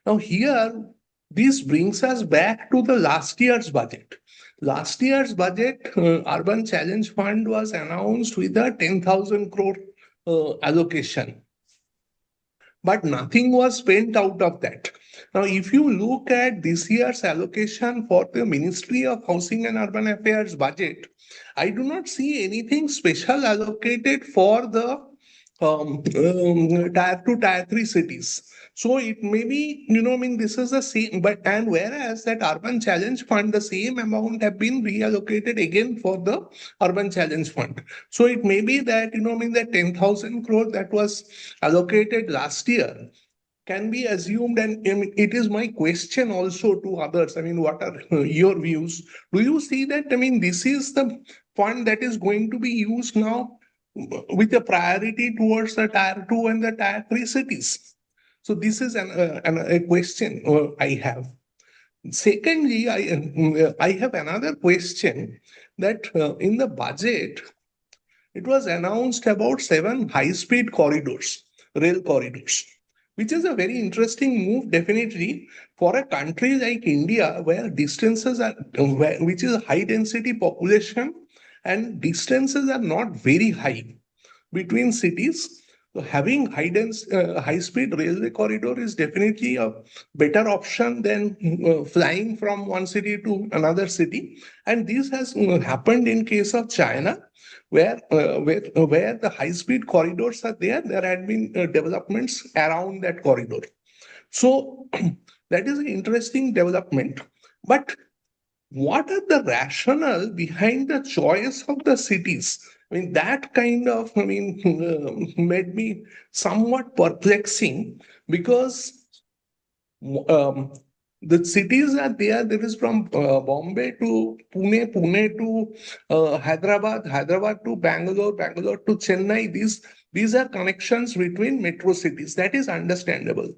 Now, here, this brings us back to the last year's budget. Last year's budget, Urban Challenge Fund was announced with a 10,000 crore allocation, but nothing was spent out of that. Now, if you look at this year's allocation for the Ministry of Housing and Urban Affairs budget, I do not see anything special allocated for the tier 2, tier 3 cities. So it may be, this is the same, and whereas that Urban Challenge Fund, the same amount have been reallocated again for the Urban Challenge Fund. So it may be that, that 10,000 crore that was allocated last year can be assumed, and it is my question also to others. What are your views? Do you see that, this is the fund that is going to be used now with a priority towards the tier 2 and the tier 3 cities? So this is a question I have. Secondly, I have another question that in the budget, it was announced about 7 high-speed corridors, rail corridors, which is a very interesting move, definitely, for a country like India, where distances are, which is a high-density population, and distances are not very high between cities. So having high-speed railway corridor is definitely a better option than flying from one city to another city. And this has happened in case of China, where the high-speed corridors are there. There had been developments around that corridor. So that is an interesting development. But what are the rationale behind the choice of the cities? That kind of, made me somewhat perplexing, because the cities are there. There is from Bombay to Pune, Pune to Hyderabad, Hyderabad to Bangalore, Bangalore to Chennai. These are connections between metro cities. That is understandable.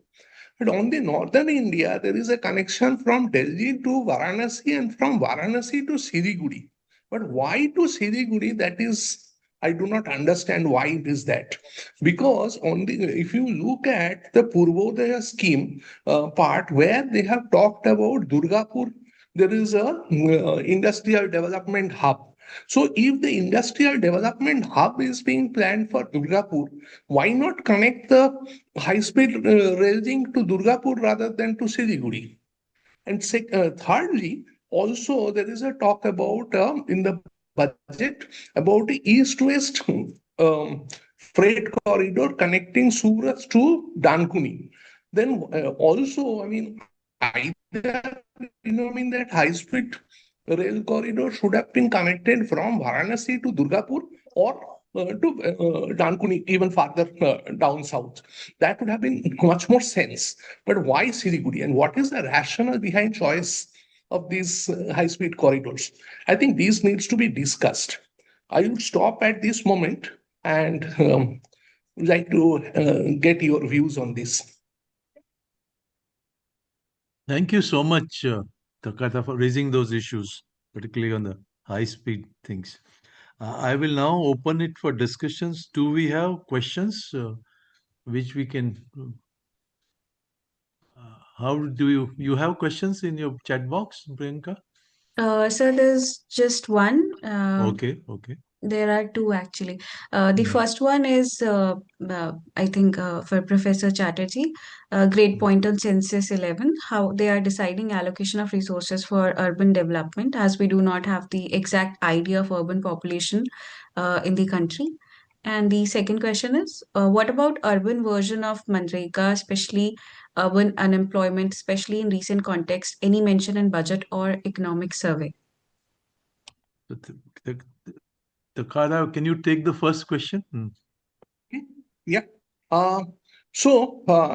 But on the northern India, there is a connection from Delhi to Varanasi and from Varanasi to Siliguri. But why to Siliguri? That is, I do not understand why it is that. Because if you look at the Purvodaya scheme part, where they have talked about Durgapur, there is a industrial development hub. So if the industrial development hub is being planned for Durgapur, why not connect the high-speed rail link to Durgapur rather than to Siliguri? And thirdly, also there is a talk about in the budget about the east-west freight corridor connecting Surat to Dankuni. Then also, either that high-speed rail corridor should have been connected from Varanasi to Durgapur, or to Dankuni, even farther down south. That would have been much more sense. But why Siliguri? And what is the rationale behind choice of these high-speed corridors? I think these needs to be discussed. I will stop at this moment and like to get your views on this. Thank you so much, Tathagata, for raising those issues, particularly on the high-speed things. I will now open it for discussions. Do we have questions which we can? How do you have questions in your chat box, Priyanka? So there's just one. Okay, okay. There are two actually. The Mm. first one is, I think, for Professor Chatterjee, great point on Census 11, how they are deciding allocation of resources for urban development, as we do not have the exact idea of urban population in the country. And the second question is, what about urban version of Manrega, especially urban unemployment, especially in recent context? Any mention in budget or economic survey? Tathagata, can you take the first question? Yeah.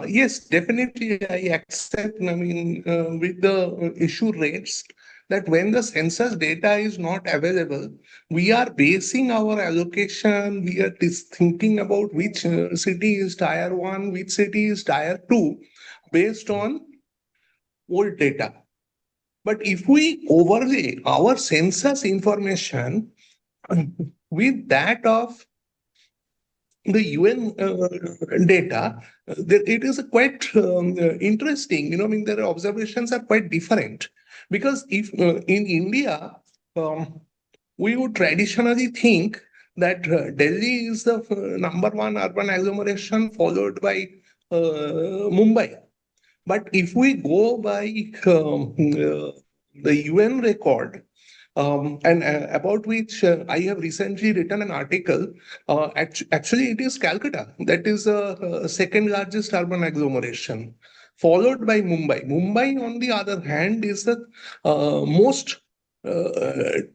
Yes, definitely I accept, I mean, with the issue raised that when the census data is not available, we are basing our allocation, we are thinking about which city is tier 1, which city is tier 2, based on old data. But if we overlay our census information with that of the UN data, it is quite interesting. I mean, their observations are quite different because if in India, we would traditionally think that Delhi is the number one urban agglomeration, followed by Mumbai. But if we go by the UN record, and about which I have recently written an article. Actually, it is Calcutta that is the second largest urban agglomeration, followed by Mumbai. Mumbai, on the other hand, is the most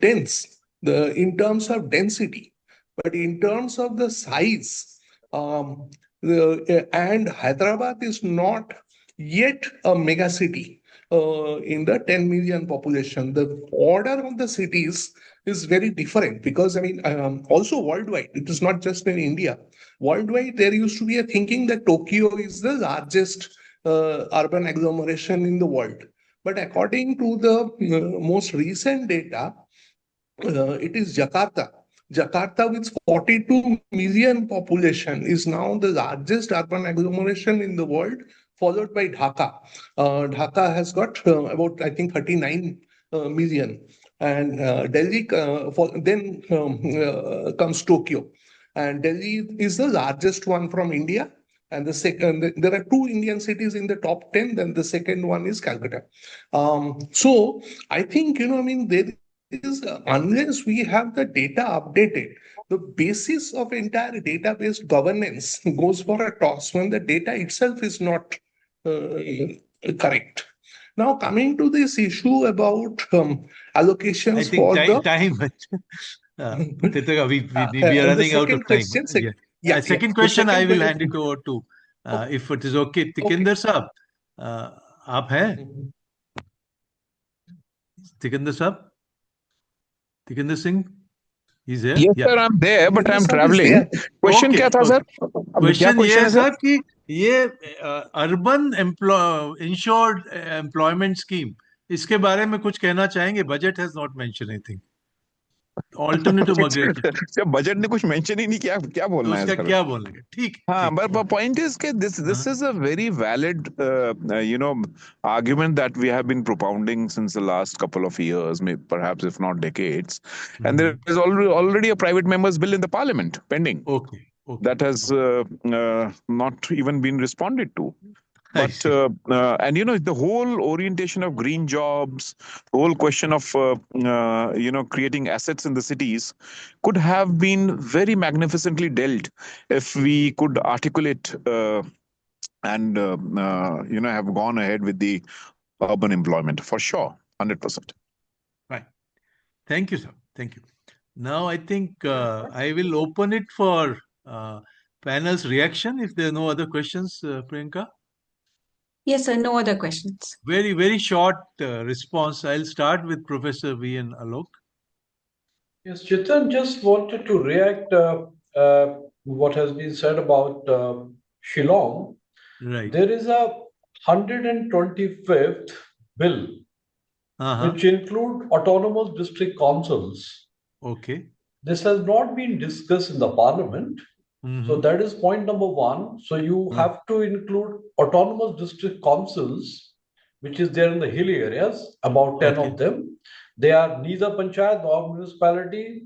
dense in terms of density, but in terms of the size, and Hyderabad is not yet a mega city in the 10 million population. The order of the cities is very different because, I mean, also worldwide, it is not just in India. Worldwide, there used to be a thinking that Tokyo is the largest urban agglomeration in the world. But according to the most recent data, it is Jakarta. Jakarta, with 42 million population, is now the largest urban agglomeration in the world, followed by Dhaka. Dhaka has got about, I think, 39 million. And Delhi, then comes Tokyo. And Delhi is the largest one from India. And the second, there are two Indian cities in the top 10, then the second one is Calcutta. So I think, I mean, there is, unless we have the data updated, the basis of entire database governance goes for a toss when the data itself is not correct. Now, coming to this issue about allocations I think for the time. Tathagata, we are the running out second of time. question, Second the question, I second will hand question. it over to, if it is okay, Okay. Tikender साहब, आप हैं? Tikender साहब, Tikender Singh, he's there. Yes, Yeah. sir, I'm there, but I'm Sir is traveling. there. Question Okay, क्या था, okay. sir? अब क्या question ये question है है, sir? साहब कि ये अर्बन इंश्योर्ड एम्प्लॉयमेंट स्कीम, इसके बारे में कुछ कहना चाहेंगे? Budget has not mention anything. Alternative migration, जब बजट ने कुछ मेंशन ही नहीं किया, क्या तो बोलना है उसका सर? क्या बोलेंगे? ठीक. हाँ, but point is that this is a very valid argument that we have been propounding since the last couple of years, maybe perhaps if not decades, and there is already a private members bill in the parliament pending. Okay. That has not even been responded to. But and the whole orientation of green jobs, the whole question of creating assets in the cities could have been very magnificently dealt if we could articulate and have gone ahead with the urban employment for sure, 100%. Right. Thank you, sir. Thank you. Now I think I will open it for panel's reaction if there are no other questions, Priyanka. Yes, sir. No other questions. Very, very short response. I'll start with Professor V N Alok. Yes, Chetan, just wanted to react what has been said about Shillong. Right. There is a 125th bill which include autonomous district councils. Okay. this has not been discussed in the parliament. So that is point number one. So you have to include autonomous district councils, which is there in the hilly areas, about 10 of them. They are neither panchayat nor municipality,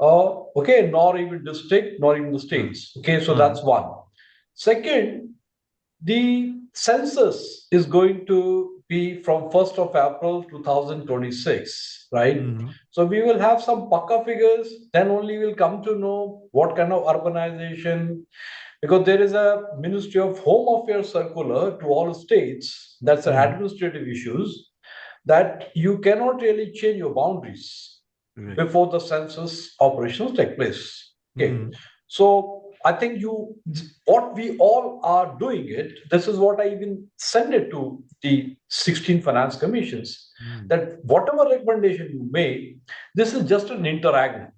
okay, nor even district, nor even the states. Okay, so that's one. Second, the census is going to be from 1st of April 2026, right? So we will have some pucka figures, then only we'll come to know what kind of urbanization, because there is a Ministry of Home Affairs circular to all states, that's an administrative issues, that you cannot really change your boundaries before the census operations take place. Okay. So I think what we all are doing it, this is what I even send it to the 16 finance commissions, that whatever recommendation you make, this is just an interact.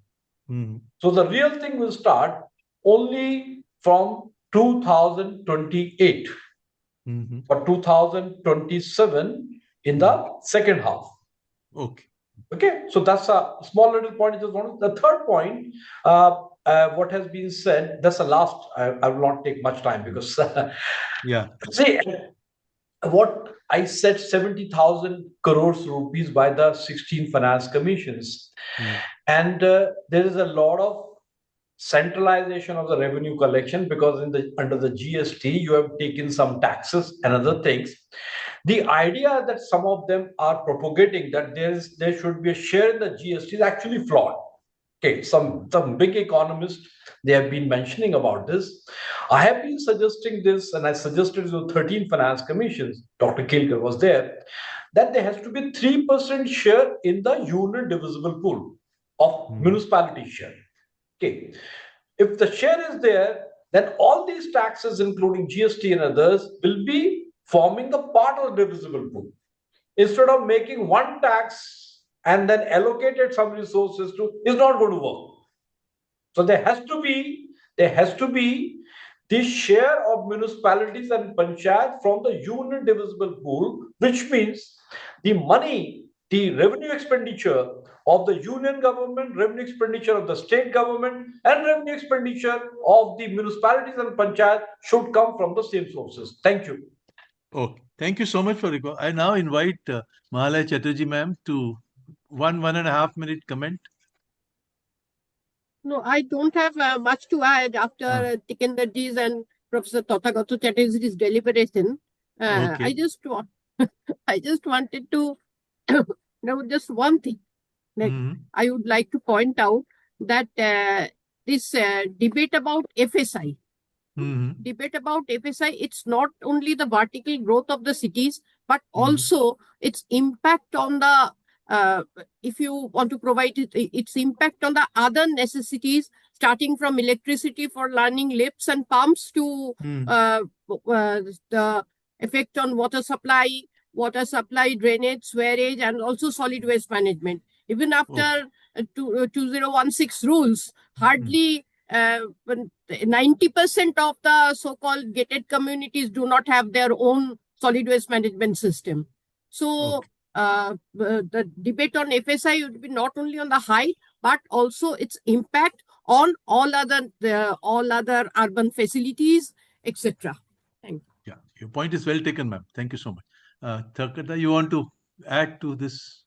So the real thing will start only from 2028 or 2027 in the second half. Okay, so that's a small little point. The third point, what has been said, that's the last, I will not take much time because, see, what I said 70,000 crores rupees by the 16 finance commissions. And there is a lot of centralization of the revenue collection, because under the GST, you have taken some taxes and other things. The idea that some of them are propagating that there should be a share in the GST is actually flawed. Okay, some big economists, they have been mentioning about this. I have been suggesting this, and I suggested to 13 finance commissions, Dr. Kilkar was there, that there has to be 3% share in the union divisible pool of municipality share. Okay, if the share is there, then all these taxes, including GST and others, will be forming the part of the divisible pool. Instead of making one tax and then allocated some resources to, is not going to work. So there has to be the share of municipalities and panchayat from the union divisible pool, which means the money, the revenue expenditure of the union government, revenue expenditure of the state government, and revenue expenditure of the municipalities and panchayat should come from the same sources. Thank you. Okay, thank you so much for it. I now invite Mahalaya Chatterjee ma'am to 1.5 minute comment. No, I don't have much to add after Tikenderji's and Professor Tathagata Chatterjee's deliberation. I just wanted to know just one thing. Like, I would like to point out that this debate about FSI, it's not only the vertical growth of the cities, but also its impact on the, if you want to provide it, its impact on the other necessities, starting from electricity for learning lifts and pumps to the effect on water supply, drainage, sewerage, and also solid waste management. Even after 2016 rules, hardly 90% of the so-called gated communities do not have their own solid waste management system. So the debate on FSI would be not only on the height, but also its impact on all other urban facilities, etc. Thank you. Yeah, your point is well taken, ma'am. Thank you so much. Tathagata, you want to add to this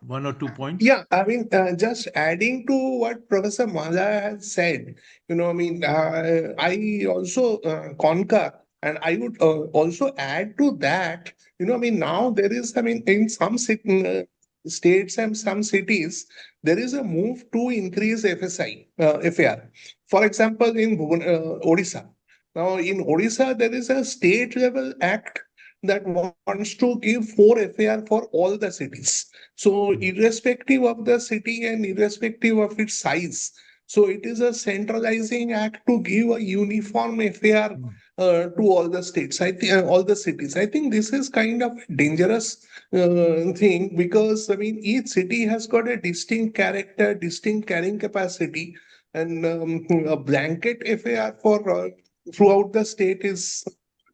1 or 2 points? Yeah, I mean, just adding to what Professor Mahalaya has said, I also concur, and I would also add to that, now there is, in some states and some cities, there is a move to increase FSI, FAR. For example, in Odisha. Now, in Odisha, there is a state level act that wants to give 4 FAR for all the cities. So irrespective of the city and irrespective of its size, so it is a centralizing act to give a uniform FAR to all the states. All the cities. I think this is kind of a dangerous thing, because each city has got a distinct character, distinct carrying capacity, and a blanket FAR for throughout the state is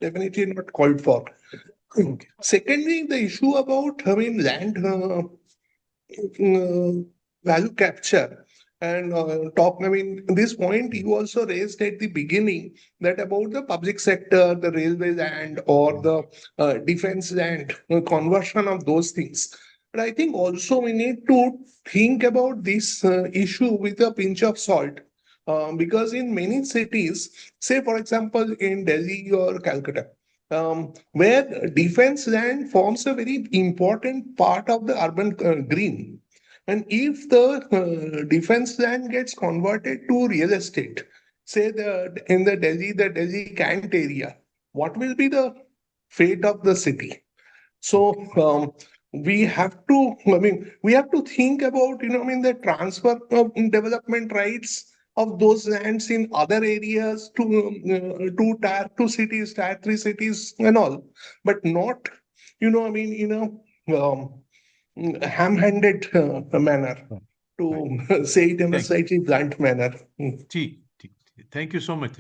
definitely not called for. Secondly, the issue about land value capture. And this point you also raised at the beginning, that about the public sector, the railways and or the defense and conversion of those things. But I think also we need to think about this issue with a pinch of salt. Because in many cities, say for example in Delhi or Calcutta, where defense land forms a very important part of the urban green. And if the defense land gets converted to real estate, say in the Delhi Kant area, what will be the fate of the city? So we have to, we have to think about, the transfer of development rights of those lands in other areas to tier two cities, tier three cities, and all, but not, in a ham-handed manner, to say it in a slightly blunt manner. Thank you so much.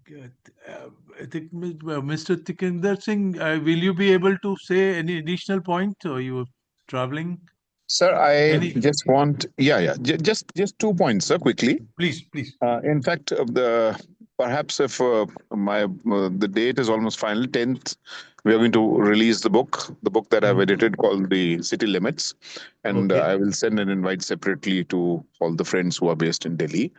I think Mr. Tikender Singh, will you be able to say any additional point, or you traveling? Sir, I just want, just 2 points, sir, quickly. Please. In fact, perhaps if the date is almost final, 10th, we are going to release the book that I've edited called The City Limits, and I will send an invite separately to all the friends who are based in Delhi.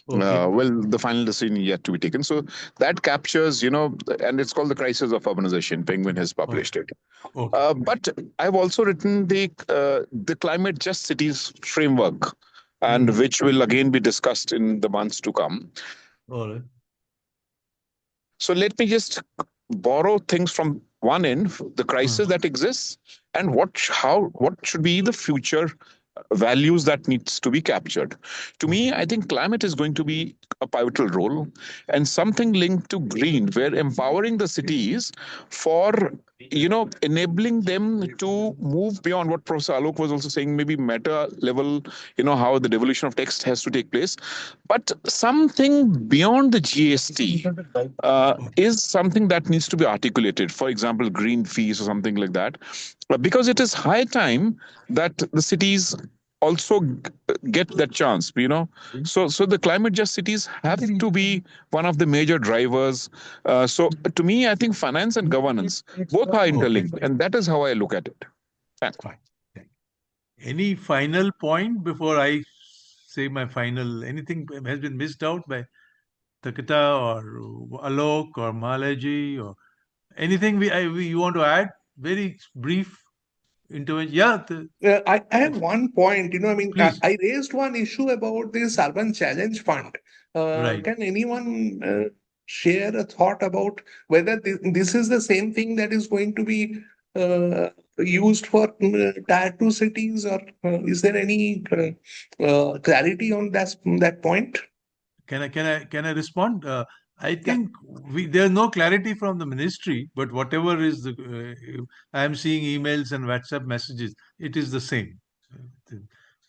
The final decision yet to be taken. So that captures, and it's called The Crisis of Urbanization. Penguin has published it. But I've also written the Climate Just Cities framework, and which will again be discussed in the months to come. All right. So let me just borrow things from one end, the crisis that exists, and what should be the future values that needs to be captured. To me, I think climate is going to be a pivotal role, and something linked to green, where empowering the cities for enabling them to move beyond what Professor Alok was also saying, maybe meta level, how the devolution of text has to take place, but something beyond the GST is something that needs to be articulated. For example, green fees or something like that, because it is high time that the cities also get that chance. So the climate just cities have to be one of the major drivers. So to me, I think finance and governance both are interlinked, and that is how I look at it. Thanks. Fine. Any final point before I say my final? Anything has been missed out by Tathagata or Alok or Mahalaya or anything you want to add? Very brief intervention. I have one point. Please. I raised one issue about this Urban Challenge Fund. Can anyone share a thought about whether this is the same thing that is going to be used for tier two cities, or is there any clarity on that point? Can I respond? I think there's no clarity from the ministry, but whatever is I am seeing emails and WhatsApp messages. It is the same.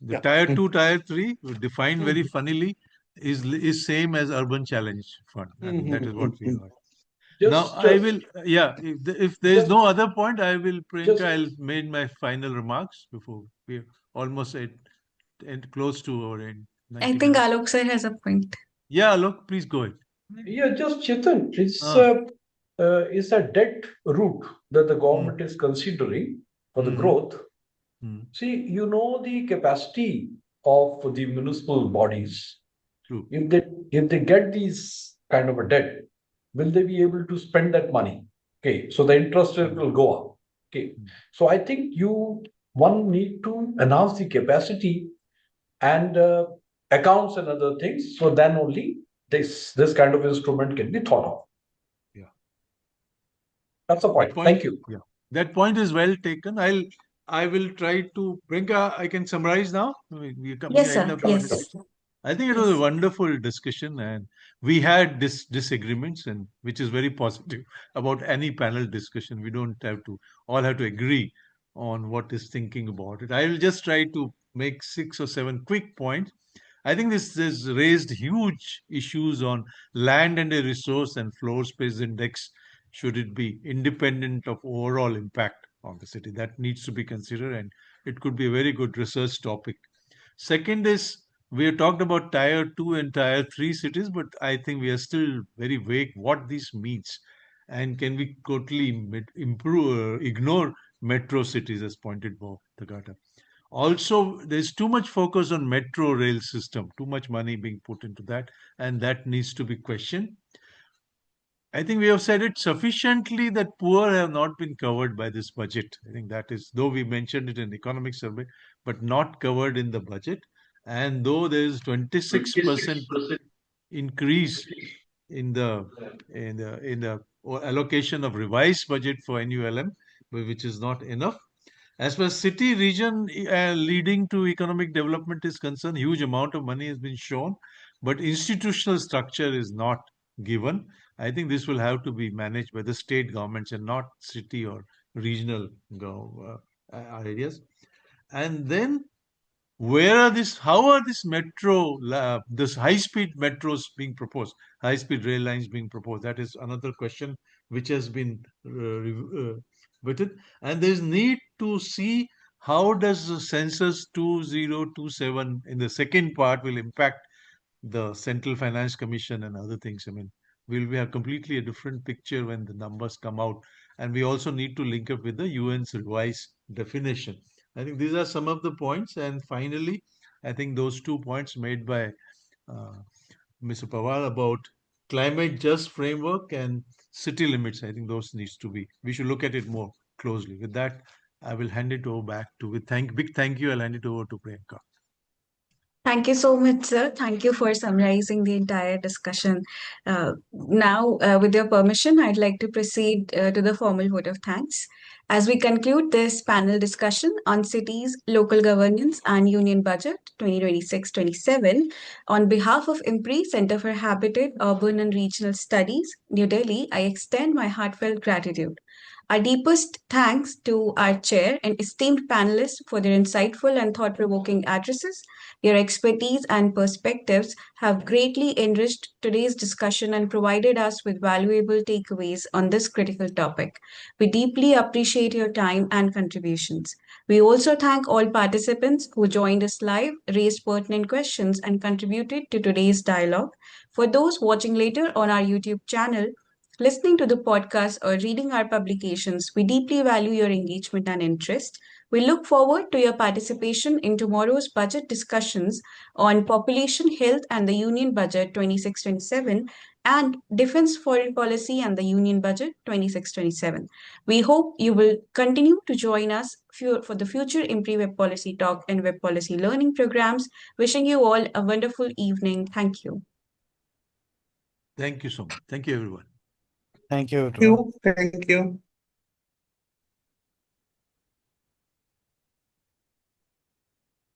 The tier 2, tier 3 defined very funnily is same as Urban Challenge Fund. That is what we heard. Now I will, if there is no other point, I will, Priyanka, I'll make my final remarks before we are almost at close to our end. I think Alok sir has a point. Yeah, Alok, please go ahead. Yeah, just Chetan, it's a debt route that the government is considering for the growth. See, the capacity of the municipal bodies. True. If they get these kind of a debt, will they be able to spend that money? Okay, so the interest rate will go up. Okay, so I think one need to enhance the capacity and accounts and other things. So then only this kind of instrument can be thought of. Yeah, that's the point. Thank you. Yeah, that point is well taken. I will try to bring. I can summarize now. Yes, sir. Yes. I think it was a wonderful discussion, and we had disagreements, and which is very positive about any panel discussion. We don't all have to agree on what is thinking about it. I will just try to make 6 or 7 quick points. I think this has raised huge issues on land and a resource and floor space index. Should it be independent of overall impact on the city? That needs to be considered, and it could be a very good research topic. Second is We have talked about tier 2 and tier 3 cities, but I think we are still very vague what this means. And can we totally ignore metro cities as pointed by Tathagata? Also, there's too much focus on metro rail system, too much money being put into that, and that needs to be questioned. I think we have said it sufficiently that poor have not been covered by this budget. I think that is, though we mentioned it in economic survey, but not covered in the budget. And though there is 26% increase in the allocation of revised budget for NULM, which is not enough. As far as city region leading to economic development is concerned, huge amount of money has been shown, but institutional structure is not given. I think this will have to be managed by the state governments and not city or regional areas. And then how are this this high-speed metros being proposed, high-speed rail lines being proposed? That is another question which has been written. And there's need to see how does the census 2027 in the second part will impact the Central Finance Commission and other things. I mean, we'll have completely a different picture when the numbers come out. And we also need to link up with the UN's revised definition. I think these are some of the points. And finally, I think those 2 points made by Mr. Pawar about climate just framework and city limits, I think those needs to be, we should look at it more closely. With that, I will hand it over back to, big thank you, I'll hand it over to Priyanka. Thank you so much, sir. Thank you for summarizing the entire discussion. Now, with your permission, I'd like to proceed to the formal vote of thanks. As we conclude this panel discussion on cities, local governance, and union budget 2026-27, on behalf of IMPRI, Center for Habitat, Urban and Regional Studies, New Delhi, I extend my heartfelt gratitude. Our deepest thanks to our chair and esteemed panelists for their insightful and thought-provoking addresses. Your expertise and perspectives have greatly enriched today's discussion and provided us with valuable takeaways on this critical topic. We deeply appreciate your time and contributions. We also thank all participants who joined us live, raised pertinent questions, and contributed to today's dialogue. For those watching later on our YouTube channel, listening to the podcast, or reading our publications, we deeply value your engagement and interest. We look forward to your participation in tomorrow's budget discussions on population health and the Union Budget 26-27 and Defense Foreign Policy and the Union Budget 26-27. We hope you will continue to join us for the future IMPRI Web Policy Talk and Web Policy Learning programs. Wishing you all a wonderful evening. Thank you. Thank you so much. Thank you, everyone. Thank you, everyone. Thank you.